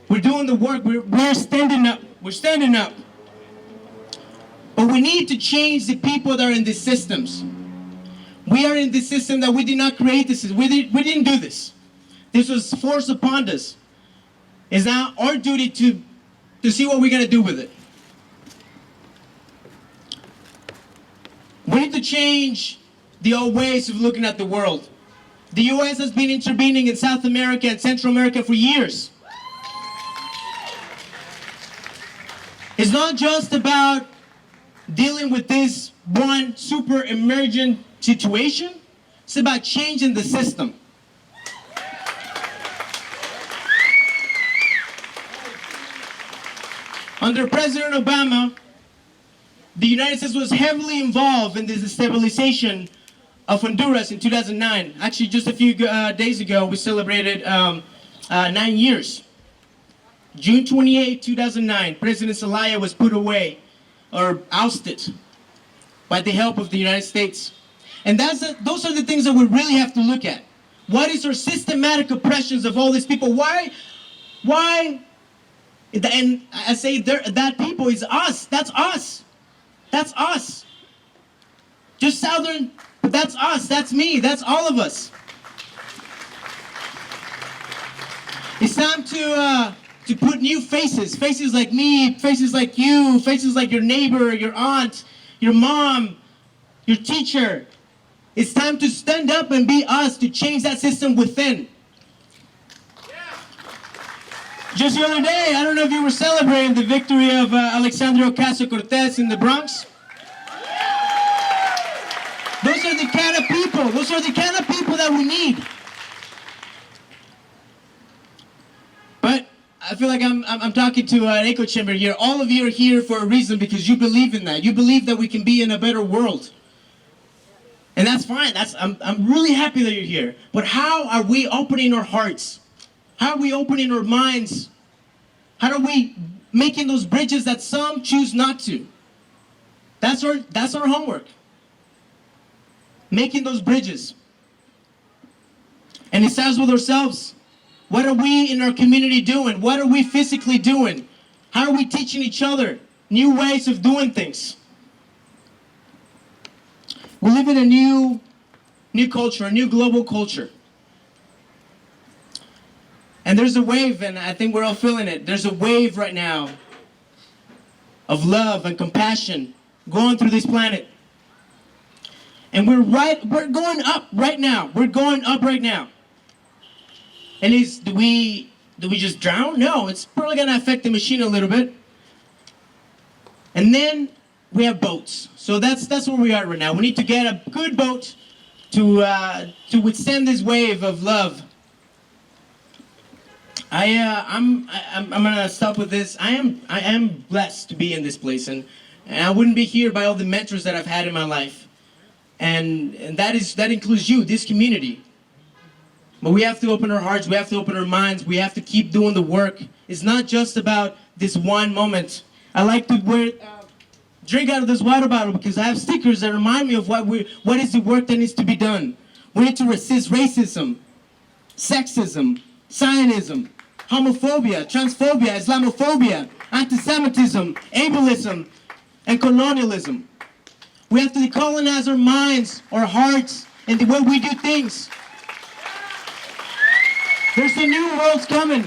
We're doing the work, we're standing up, we're standing up. But we need to change the people that are in these systems. We are in this system that we did not create this. We didn't do this. This was forced upon us. It's now our duty to see what we're gonna do with it. We need to change the old ways of looking at the world. The U.S. has been intervening in South America and Central America for years. It's not just about dealing with this one super emergent situation. It's about changing the system. Under President Obama, the United States was heavily involved in the destabilization of Honduras in 2009. Actually, just a few days ago, we celebrated 9 years. June 28, 2009, President Zelaya was put away or ousted by the help of the United States. And those are the things that we really have to look at. What is our systematic oppressions of all these people? Why? And I say that people is us. That's us. That's us. Just Southern, but that's us. That's me. That's all of us. It's time to put new faces. Faces like me, faces like you, faces like your neighbor, your aunt, your mom, your teacher. It's time to stand up and be us, to change that system within. Just the other day, I don't know if you were celebrating the victory of Alexandria Ocasio-Cortez in the Bronx. Those are the kind of people. Those are the kind of people that we need. But I feel like I'm talking to an echo chamber here. All of you are here for a reason because you believe in that. You believe that we can be in a better world. And that's fine. I'm really happy that you're here. But how are we opening our hearts? How are we opening our minds? How are we making those bridges that some choose not to? That's our homework. Making those bridges. And it starts with ourselves. What are we in our community doing? What are we physically doing? How are we teaching each other new ways of doing things? We live in a new culture, a new global culture. And there's a wave, and I think we're all feeling it. There's a wave right now of love and compassion going through this planet. And we're going up right now. We're going up right now. And do we just drown? No, it's probably gonna affect the machine a little bit. And then we have boats. So that's where we are right now. We need to get a good boat to withstand this wave of love. I'm gonna stop with this. I am blessed to be in this place, and I wouldn't be here by all the mentors that I've had in my life, and that includes you, this community. But we have to open our hearts, we have to open our minds, we have to keep doing the work. It's not just about this one moment. I like to drink out of this water bottle because I have stickers that remind me of what is the work that needs to be done. We need to resist racism, sexism, Zionism, homophobia, transphobia, Islamophobia, anti-Semitism, ableism, and colonialism. We have to decolonize our minds, our hearts, and the way we do things. There's a new world coming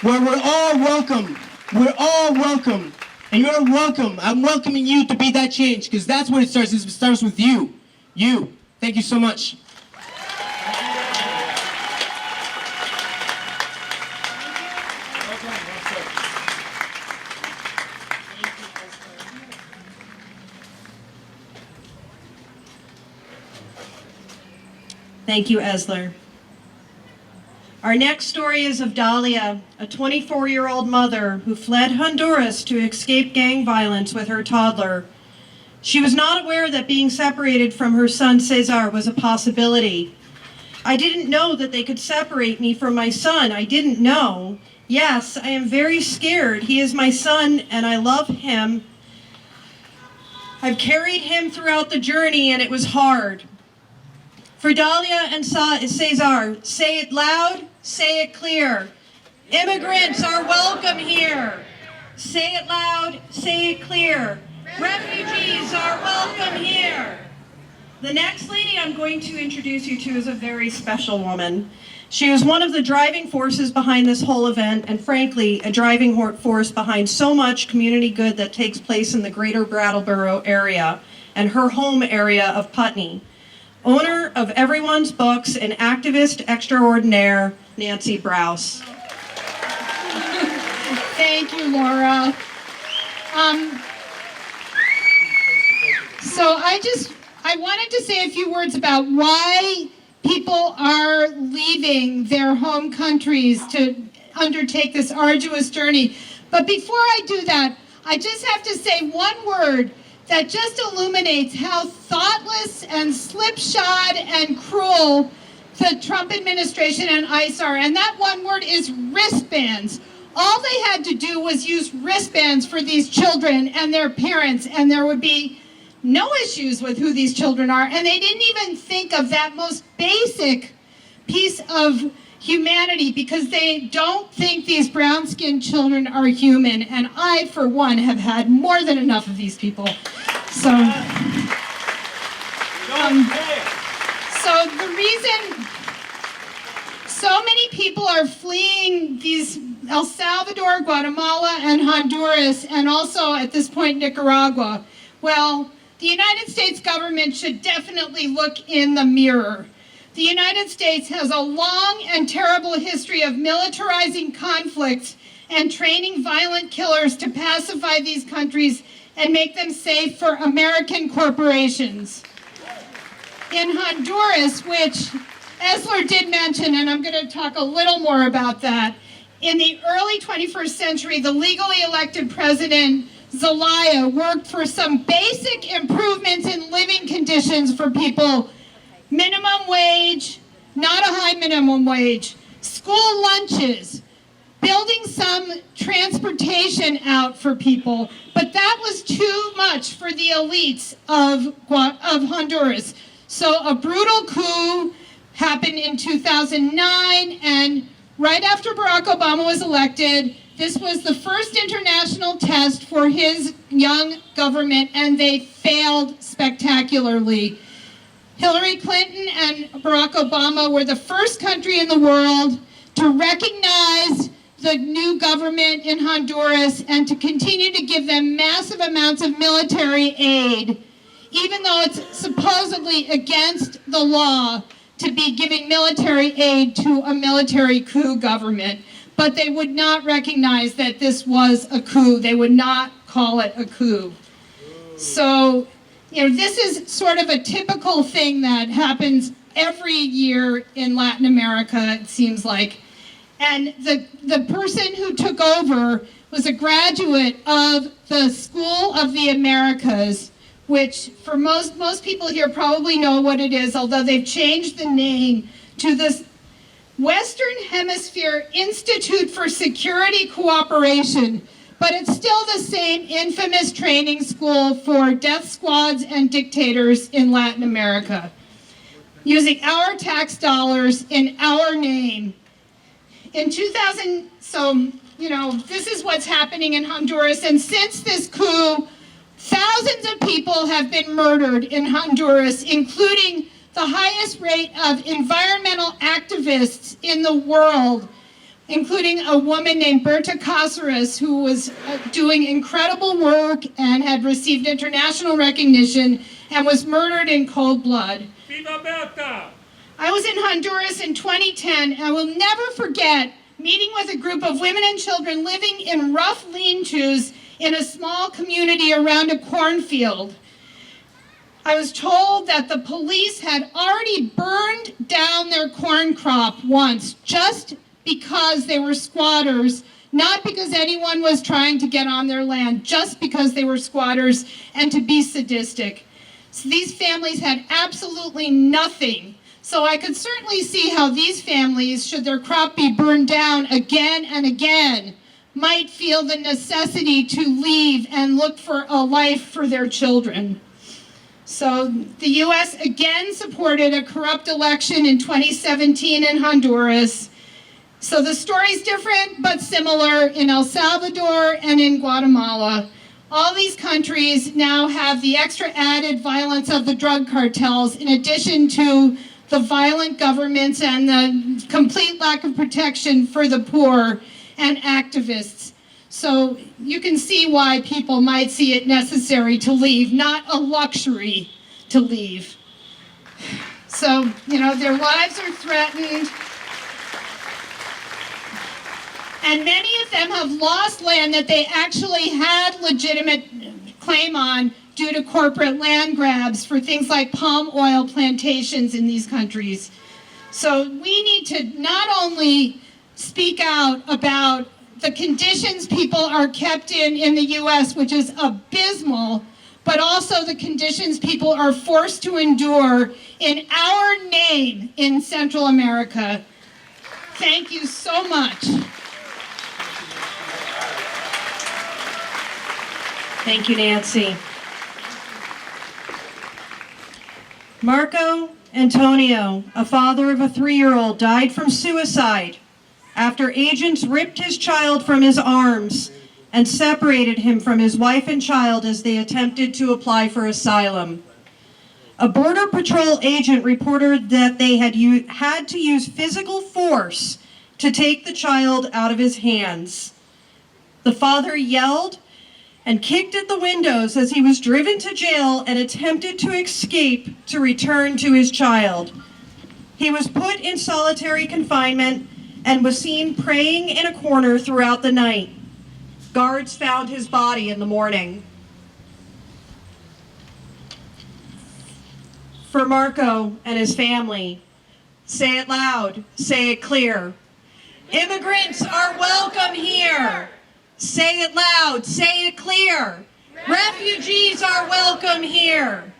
where we're all welcome. We're all welcome. And you're welcome. I'm welcoming you to be that change because that's where it starts. It starts with you. You. Thank you so much. Thank you, Esler. Our next story is of Dahlia, a 24-year-old mother who fled Honduras to escape gang violence with her toddler. She was not aware that being separated from her son Cesar was a possibility. I didn't know that they could separate me from my son. I didn't know. Yes, I am very scared. He is my son and I love him. I've carried him throughout the journey and it was hard. For Dahlia and Cesar, say it loud, say it clear. Immigrants are welcome here. Say it loud, say it clear. Refugees are welcome here. The next lady I'm going to introduce you to is a very special woman. She is one of the driving forces behind this whole event, and frankly, a driving force behind so much community good that takes place in the greater Brattleboro area and her home area of Putney. Owner of Everyone's Books and activist extraordinaire, Nancy BRAUS. Thank you, Laura. So I wanted to say a few words about why people are leaving their home countries to undertake this arduous journey. But before I do that, I just have to say one word that just illuminates how thoughtless and slipshod and cruel the Trump administration and ICE are. And that one word is wristbands. All they had to do was use wristbands for these children and their parents, and there would be no issues with who these children are. And they didn't even think of that most basic piece of humanity because they don't think these brown-skinned children are human. And I, for one, have had more than enough of these people. So the reason so many people are fleeing these El Salvador, Guatemala, and Honduras, and also at this point Nicaragua, well, the United States government should definitely look in the mirror. The United States has a long and terrible history of militarizing conflicts and training violent killers to pacify these countries and make them safe for American corporations. In Honduras, which Esler did mention, and I'm going to talk a little more about that, In the early 21st century, the legally elected president, Zelaya, worked for some basic improvements in living conditions for people. Minimum wage, not a high minimum wage, school lunches, building some transportation out for people, but that was too much for the elites of Honduras. So a brutal coup happened in 2009, and right after Barack Obama was elected, this was the first international test for his young government, and they failed spectacularly. Hillary Clinton and Barack Obama were the first country in the world to recognize the new government in Honduras and to continue to give them massive amounts of military aid, even though it's supposedly against the law to be giving military aid to a military coup government. But they would not recognize that this was a coup. They would not call it a coup. So, this is sort of a typical thing that happens every year in Latin America, it seems like. And the person who took over was a graduate of the School of the Americas, which for most people here probably know what it is, although they've changed the name to the Western Hemisphere Institute for Security Cooperation. But it's still the same infamous training school for death squads and dictators in Latin America, using our tax dollars in our name. In 2000, this is what's happening in Honduras, and since this coup, thousands of people have been murdered in Honduras, including the highest rate of environmental activists in the world, including a woman named Berta Cáceres, who was doing incredible work and had received international recognition and was murdered in cold blood. Viva Berta! I was in Honduras in 2010, and I will never forget meeting with a group of women and children living in rough lean-tos in a small community around a cornfield. I was told that the police had already burned down their corn crop once, just because they were squatters, not because anyone was trying to get on their land, just because they were squatters and to be sadistic. So these families had absolutely nothing. So I could certainly see how these families, should their crop be burned down again and again, might feel the necessity to leave and look for a life for their children. So the U.S. again supported a corrupt election in 2017 in Honduras. So the story's different but similar in El Salvador and in Guatemala. All these countries now have the extra added violence of the drug cartels, in addition to the violent governments and the complete lack of protection for the poor and activists. So you can see why people might see it necessary to leave, not a luxury to leave. So, their lives are threatened. And many of them have lost land that they actually had legitimate claim on due to corporate land grabs for things like palm oil plantations in these countries. So we need to not only speak out about the conditions people are kept in the U.S., which is abysmal, but also the conditions people are forced to endure in our name in Central America. Thank you so much. Thank you, Nancy. Marco Antonio, a father of a 3-year-old, died from suicide after agents ripped his child from his arms and separated him from his wife and child as they attempted to apply for asylum. A Border Patrol agent reported that they had to use physical force to take the child out of his hands. The father yelled and kicked at the windows as he was driven to jail and attempted to escape to return to his child. He was put in solitary confinement and was seen praying in a corner throughout the night. Guards found his body in the morning. For Marco and his family, say it loud, say it clear. Immigrants are welcome here. Say it loud, say it clear. Refugees are welcome here.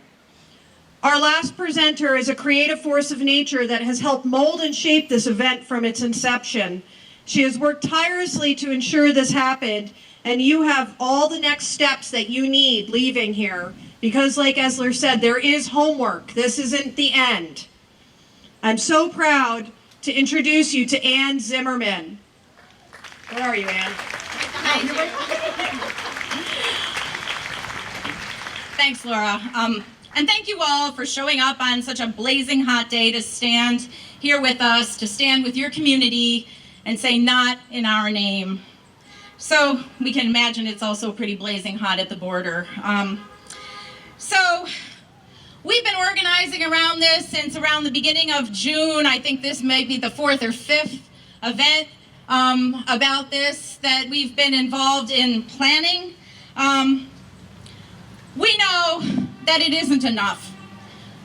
Our last presenter is a creative force of nature that has helped mold and shape this event from its inception. She has worked tirelessly to ensure this happened, and you have all the next steps that you need leaving here. Because like Esler said, there is homework. This isn't the end. I'm so proud to introduce you to Ann Zimmerman. Where are you, Ann? Thanks, Laura. And thank you all for showing up on such a blazing hot day to stand here with us, to stand with your community and say, not in our name. So we can imagine it's also pretty blazing hot at the border. So we've been organizing around this since around the beginning of June. I think this may be the 4th or 5th event about this that we've been involved in planning. We know that it isn't enough.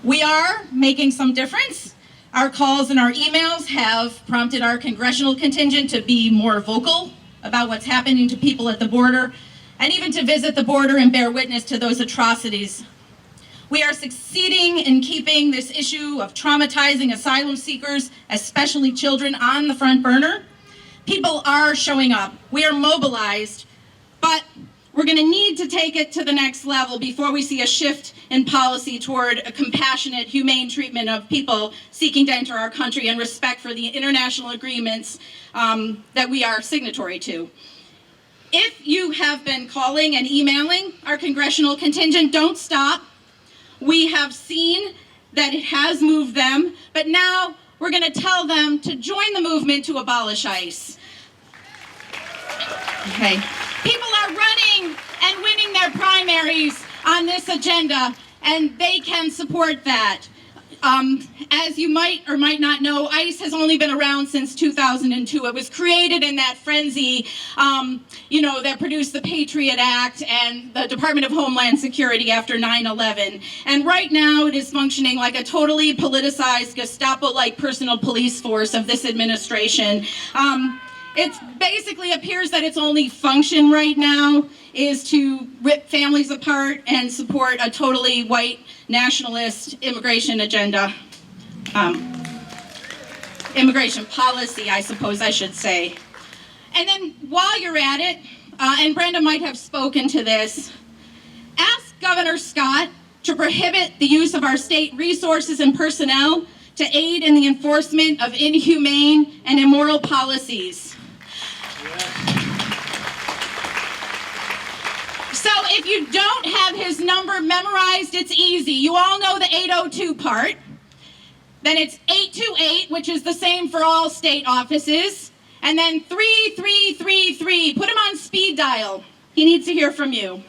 We are making some difference. Our calls and our emails have prompted our congressional contingent to be more vocal about what's happening to people at the border, and even to visit the border and bear witness to those atrocities. We are succeeding in keeping this issue of traumatizing asylum seekers, especially children, on the front burner. People are showing up. We are mobilized, but we're going to need to take it to the next level before we see a shift in policy toward a compassionate, humane treatment of people seeking to enter our country and respect for the international agreements that we are signatory to. If you have been calling and emailing our congressional contingent, don't stop. We have seen that it has moved them, but now we're going to tell them to join the movement to abolish ICE. Okay. People are running and winning their primaries on this agenda, and they can support that. As you might or might not know, ICE has only been around since 2002. It was created in that frenzy, that produced the Patriot Act and the Department of Homeland Security after 9/11. And right now it is functioning like a totally politicized Gestapo-like personal police force of this administration. It basically appears that its only function right now is to rip families apart and support a totally white nationalist immigration agenda. Immigration policy, I suppose I should say. And then while you're at it, and Brenda might have spoken to this, ask Governor Scott to prohibit the use of our state resources and personnel to aid in the enforcement of inhumane and immoral policies. So if you don't have his number memorized, it's easy. You all know the 802 part. Then it's 828, which is the same for all state offices. And then 3333. Put him on speed dial. He needs to hear from you.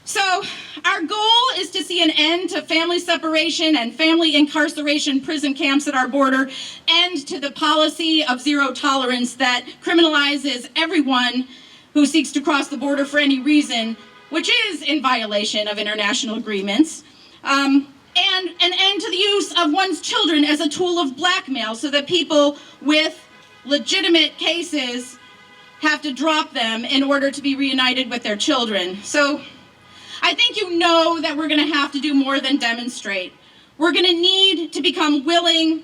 So our goal is to see an end to family separation and family incarceration prison camps at our border, end to the policy of zero tolerance that criminalizes everyone who seeks to cross the border for any reason, which is in violation of international agreements, and an end to the use of one's children as a tool of blackmail so that people with legitimate cases have to drop them in order to be reunited with their children. So I think you know that we're going to have to do more than demonstrate. We're going to need to become willing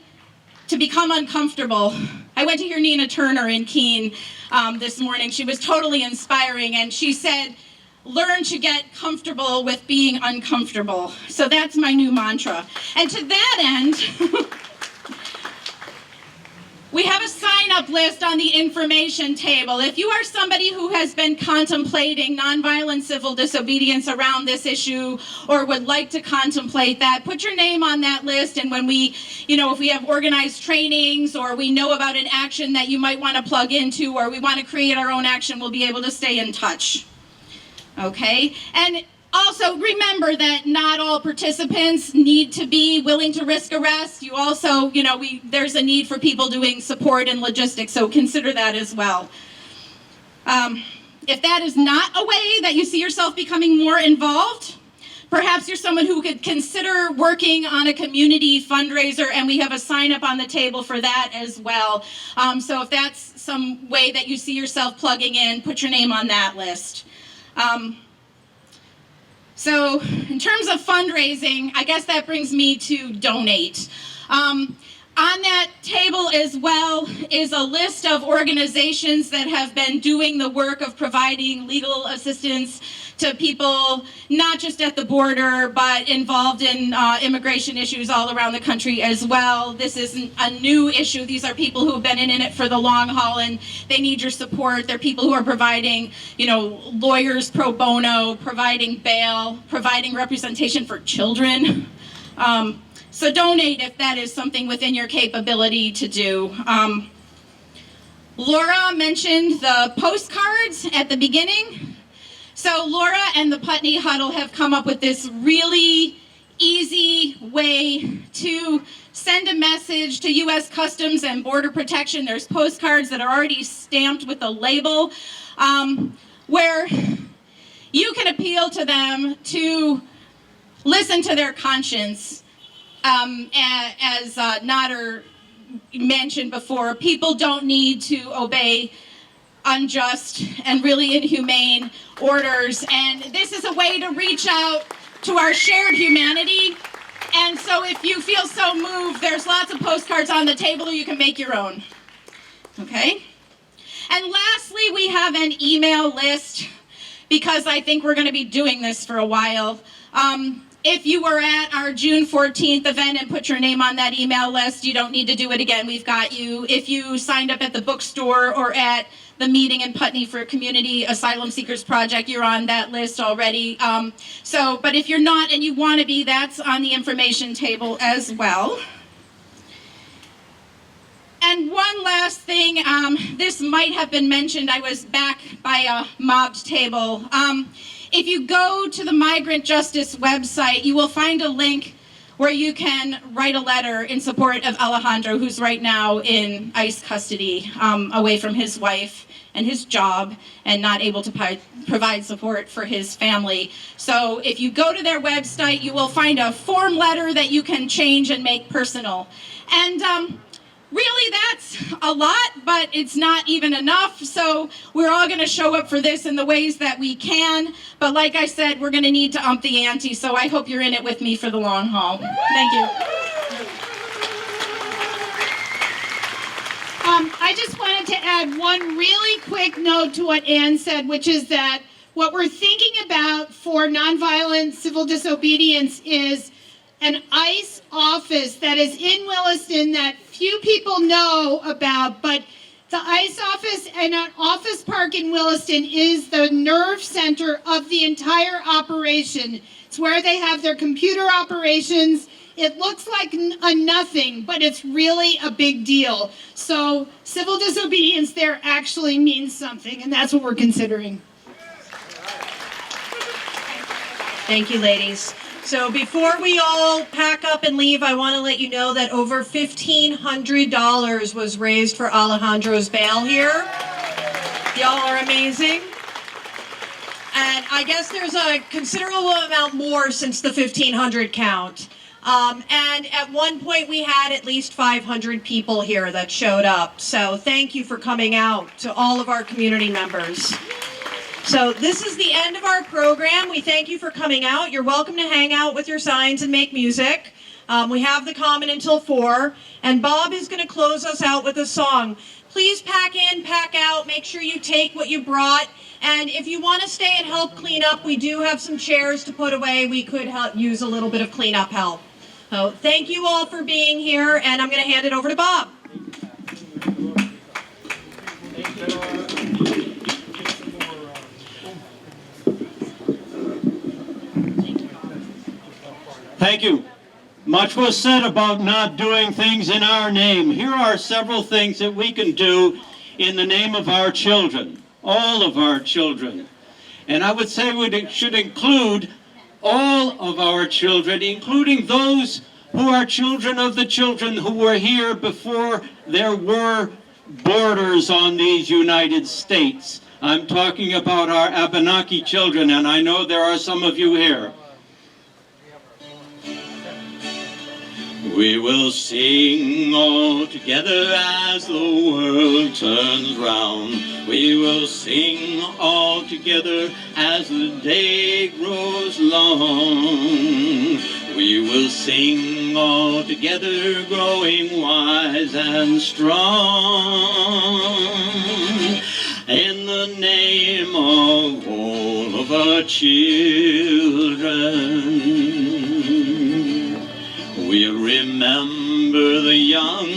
to become uncomfortable. I went to hear Nina Turner in Keene this morning. She was totally inspiring, and she said, learn to get comfortable with being uncomfortable. So that's my new mantra. And to that end, we have a sign-up list on the information table. If you are somebody who has been contemplating nonviolent civil disobedience around this issue or would like to contemplate that, put your name on that list, and when we, if we have organized trainings or we know about an action that you might want to plug into or we want to create our own action, we'll be able to stay in touch. Okay? And also, remember that not all participants need to be willing to risk arrest. You also, there's a need for people doing support and logistics, so consider that as well. If that is not a way that you see yourself becoming more involved, Perhaps you're someone who could consider working on a community fundraiser, and we have a sign up on the table for that as well. So if that's some way that you see yourself plugging in, put your name on that list. So in terms of fundraising, I guess that brings me to donate. On that table as well is a list of organizations that have been doing the work of providing legal assistance to people, not just at the border, but involved in immigration issues all around the country as well. This isn't a new issue. These are people who have been in it for the long haul, and they need your support. They're people who are providing, lawyers pro bono, providing bail, providing representation for children. So donate if that is something within your capability to do. Laura mentioned the postcards at the beginning. So Laura and the Putney Huddle have come up with this really easy way to send a message to U.S. Customs and Border Protection. There's postcards that are already stamped with a label where you can appeal to them to listen to their conscience. As Nader mentioned before, people don't need to obey unjust and really inhumane orders, and this is a way to reach out to our shared humanity. And so if you feel so moved, there's lots of postcards on the table, you can make your own. Okay? And lastly, we have an email list, because I think we're going to be doing this for a while. If you were at our June 14th event and put your name on that email list, you don't need to do it again. We've got you. If you signed up at the bookstore or at the meeting in Putney for Community Asylum Seekers Project, you're on that list already. But if you're not and you want to be, that's on the information table as well. And one last thing, this might have been mentioned. I was back by a mobbed table. If you go to the Migrant Justice website, you will find a link where you can write a letter in support of Alejandro, who's right now in ICE custody, away from his wife and his job, and not able to provide support for his family. So if you go to their website, you will find a form letter that you can change and make personal. And really, that's a lot, but it's not even enough. So we're all going to show up for this in the ways that we can. But like I said, we're going to need to ump the ante. So I hope you're in it with me for the long haul. Thank you. I just wanted to add one really quick note to what Ann said, which is that what we're thinking about for nonviolent civil disobedience is an ICE office that is in Williston that few people know about, but the ICE office and an office park in Williston is the nerve center of the entire operation. It's where they have their computer operations. It looks like a nothing, but it's really a big deal. So civil disobedience there actually means something, and that's what we're considering. Thank you, ladies. So before we all pack up and leave, I want to let you know that over $1,500 was raised for Alejandro's bail here. Y'all are amazing. And I guess there's a considerable amount more since the 1,500 count. And at one point we had at least 500 people here that showed up. So thank you for coming out to all of our community members. So this is the end of our program. We thank you for coming out. You're welcome to hang out with your signs and make music. We have the common until 4, and Bob is going to close us out with a song. Please pack in, pack out, make sure you take what you brought, and if you want to stay and help clean up, we do have some chairs to put away. We could use a little bit of cleanup help. So thank you all for being here, and I'm going to hand it over to Bob. Thank you. Much was said about not doing things in our name. Here are several things that we can do in the name of our children, all of our children. And I would say we should include all of our children, including those who are children of the children who were here before there were borders on these United States. I'm talking about our Abenaki children, and I know there are some of you here. We will sing all together as the world turns round. We will sing all together as the day grows long. We will sing all together, growing wise and strong. In the name of all of our children, we'll remember the young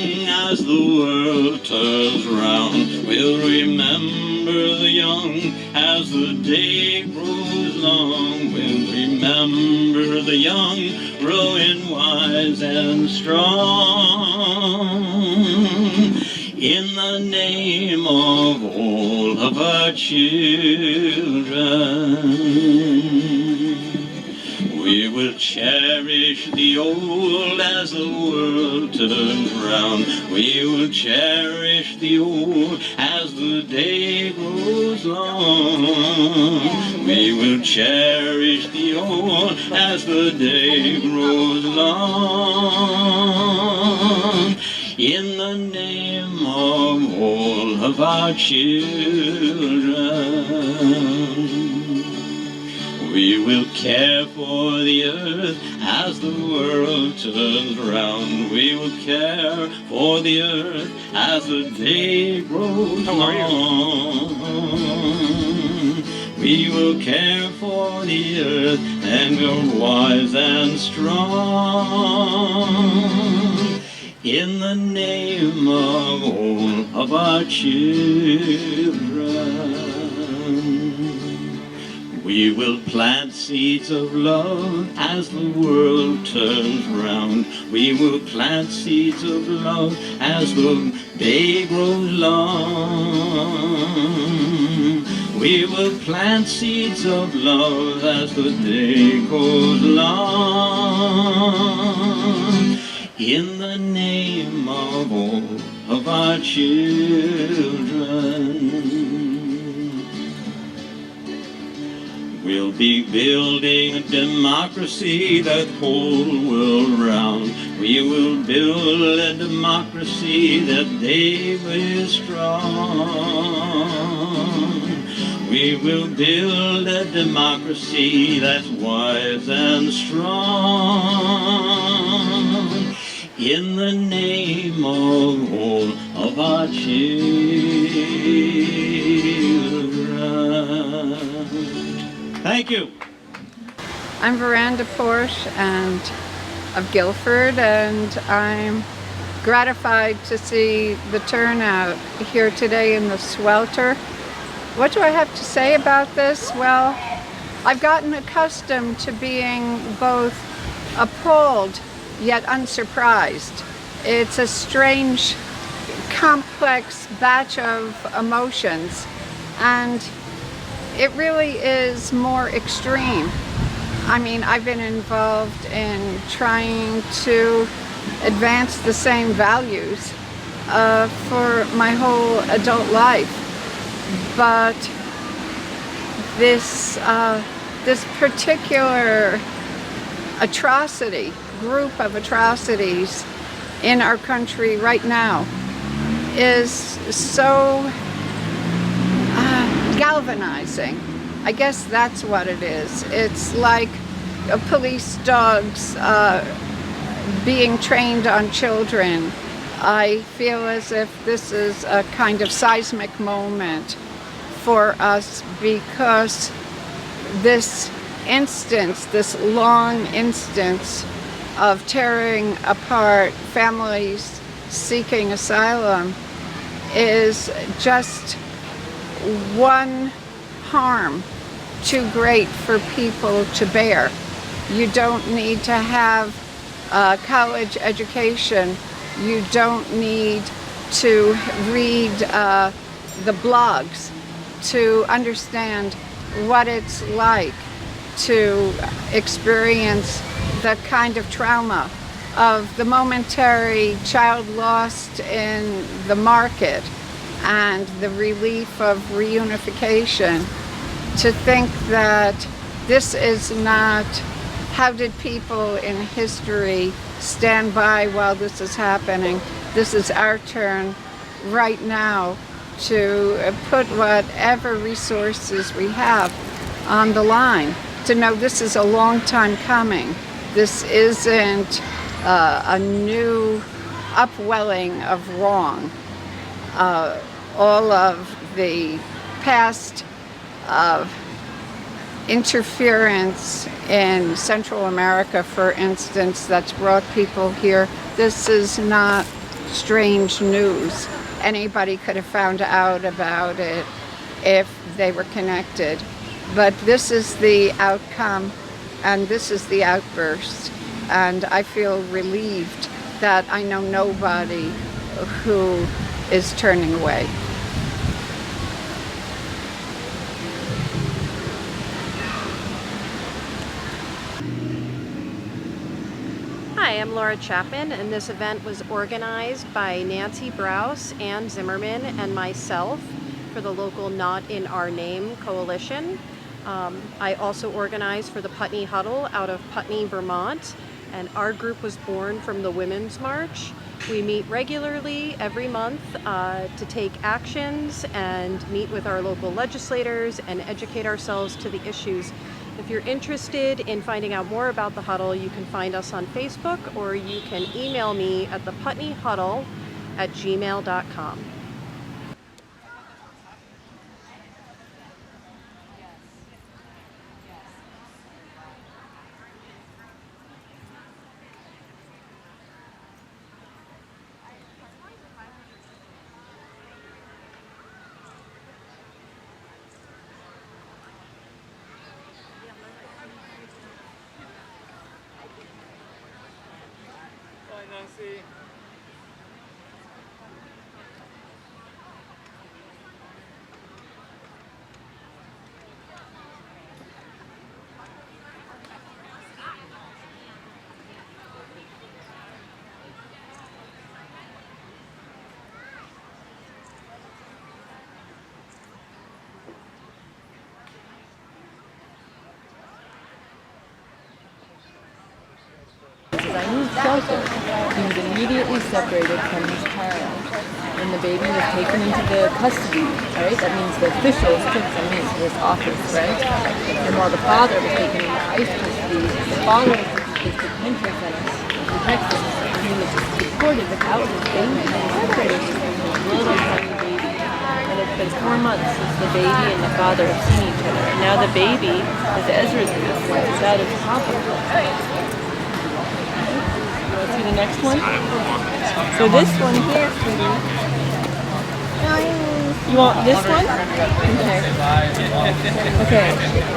as the world turns round. We'll remember the young as the day grows long. We'll remember the young, growing wise and strong. In the name of all of our children, we will cherish the old as the world turns round. We will cherish the old as the day grows long. We will cherish the old as the day grows long. In the name of all of our children, we will care for the earth as the world turns round. We will care for the earth as the day grows long. We will care for the earth and grow wise and strong. In the name of all of our children, we will plant seeds of love as the world turns round. We will plant seeds of love as the day grows long. We will plant seeds of love as the day goes long. In the name of all of our children, we'll be building a democracy that whole world round. We will build a democracy that Dave is strong. We will build a democracy that's wise and strong. In the name of all of our children. Thank you. I'm Veranda Porsche and of Guilford, and I'm gratified to see the turnout here today in the swelter. What do I have to say about this? Well, I've gotten accustomed to being both appalled yet unsurprised. It's a strange, complex batch of emotions, and it really is more extreme. I mean, I've been involved in trying to advance the same values for my whole adult life, but this particular group of atrocities in our country right now is so galvanizing. I guess that's what it is. It's like police dogs being trained on children. I feel as if this is a kind of seismic moment for us, because this long instance of tearing apart families seeking asylum is just one harm too great for people to bear. You don't need to have a college education. You don't need to read the blogs to understand what it's like to experience the kind of trauma of the momentary child lost in the market and the relief of reunification. To think that this is not, how did people in history stand by while this is happening. This is our turn right now to put whatever resources we have on the line, to know this is a long time coming. This isn't a new upwelling of wrong. All of the past interference in Central America, for instance, that's brought people here, this is not strange news. Anybody could have found out about it if they were connected. But this is the outcome, and this is the outburst. And I feel relieved that I know nobody who is turning away. Hi, I'm Laura Chapman, and this event was organized by Nancy BRAUS, Ann Zimmerman, and myself for the local Not in Our Name coalition. I also organized for the Putney Huddle out of Putney, Vermont, and our group was born from the Women's March. We meet regularly every month to take actions and meet with our local legislators and educate ourselves to the issues. If you're interested in finding out more about the Huddle, you can find us on Facebook, or you can email me at theputneyhuddle@gmail.com. I moved shelter. He was immediately separated from his parents. When the baby was taken into the custody, right? That means the officials took them into this office, right? And while the father was taken into ICE custody, the father was taken to detention centers in Texas. And he was deported without his baby. Separated from his little tiny baby. And it's been 4 months since the baby and the father have seen each other. And now the baby is Ezra's age, without his papa. See the next one? So this one here, sweetie. You want this one? Okay. Okay.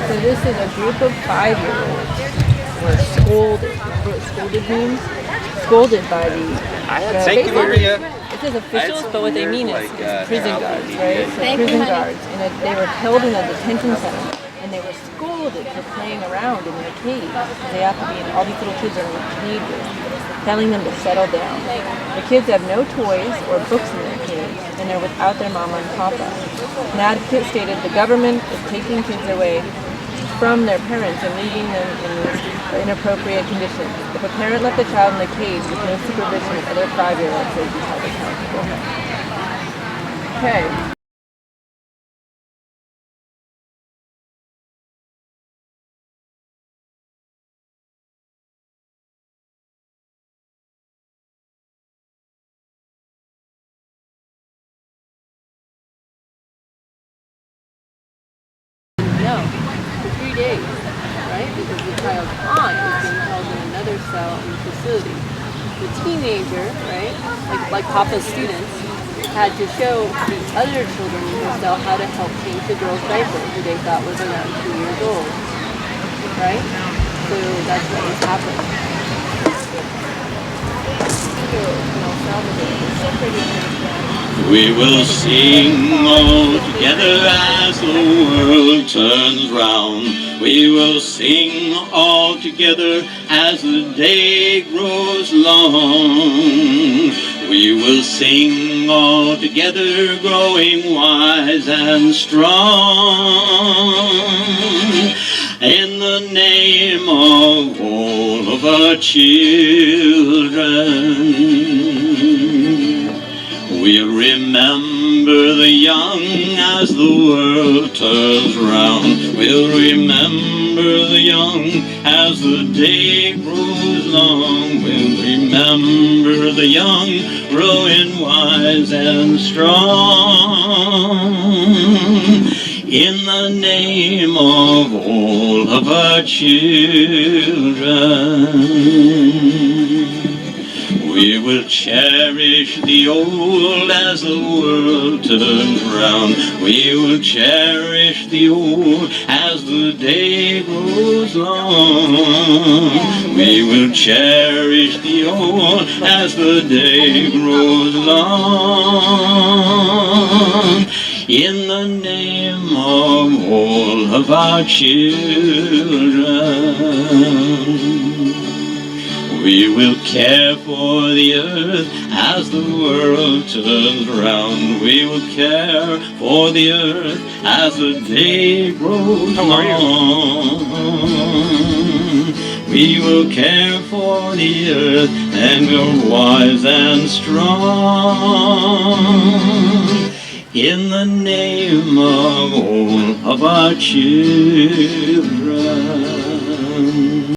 So this is a group of 5-year-olds who were scolded. Remember what scolded means? Scolded by the it says officials, but what they mean is prison guards, right? So prison guards. And they were held in a detention center. And they were scolded for playing around in their cage. They have to be in, all these little kids are in cages, telling them to settle down. The kids have no toys or books in their cage, and they're without their mama and papa. An advocate stated the government is taking kids away from their parents and leaving them in these inappropriate conditions. If a parent left a child in a cage with no supervision of other 5-year-olds, they'd be held accountable. Okay. No, for 3 days, right? Because the child's aunt is being held in another cell in the facility. The teenager, right, like Papa's students, had to show the other children in her cell how to help change the girl's diaper, who they thought was around 2 years old, right? So that's what was happening. We will sing all together as the world turns round. We will sing all together as the day grows long. We will sing all together, growing wise and strong. In the name of all of of our children. We'll remember the young as the world turns round. We'll remember the young as the day grows long. We'll remember the young growing wise and strong. In the name of all of our children, we will cherish the old as the world turns round. We will cherish the old as the day grows long. We will cherish the old as the day grows long. In the name of all of our children, we will care for the earth as the world turns round. We will care for the earth as the day grows long. We will care for the earth and grow wise and strong. In the name of all of our children.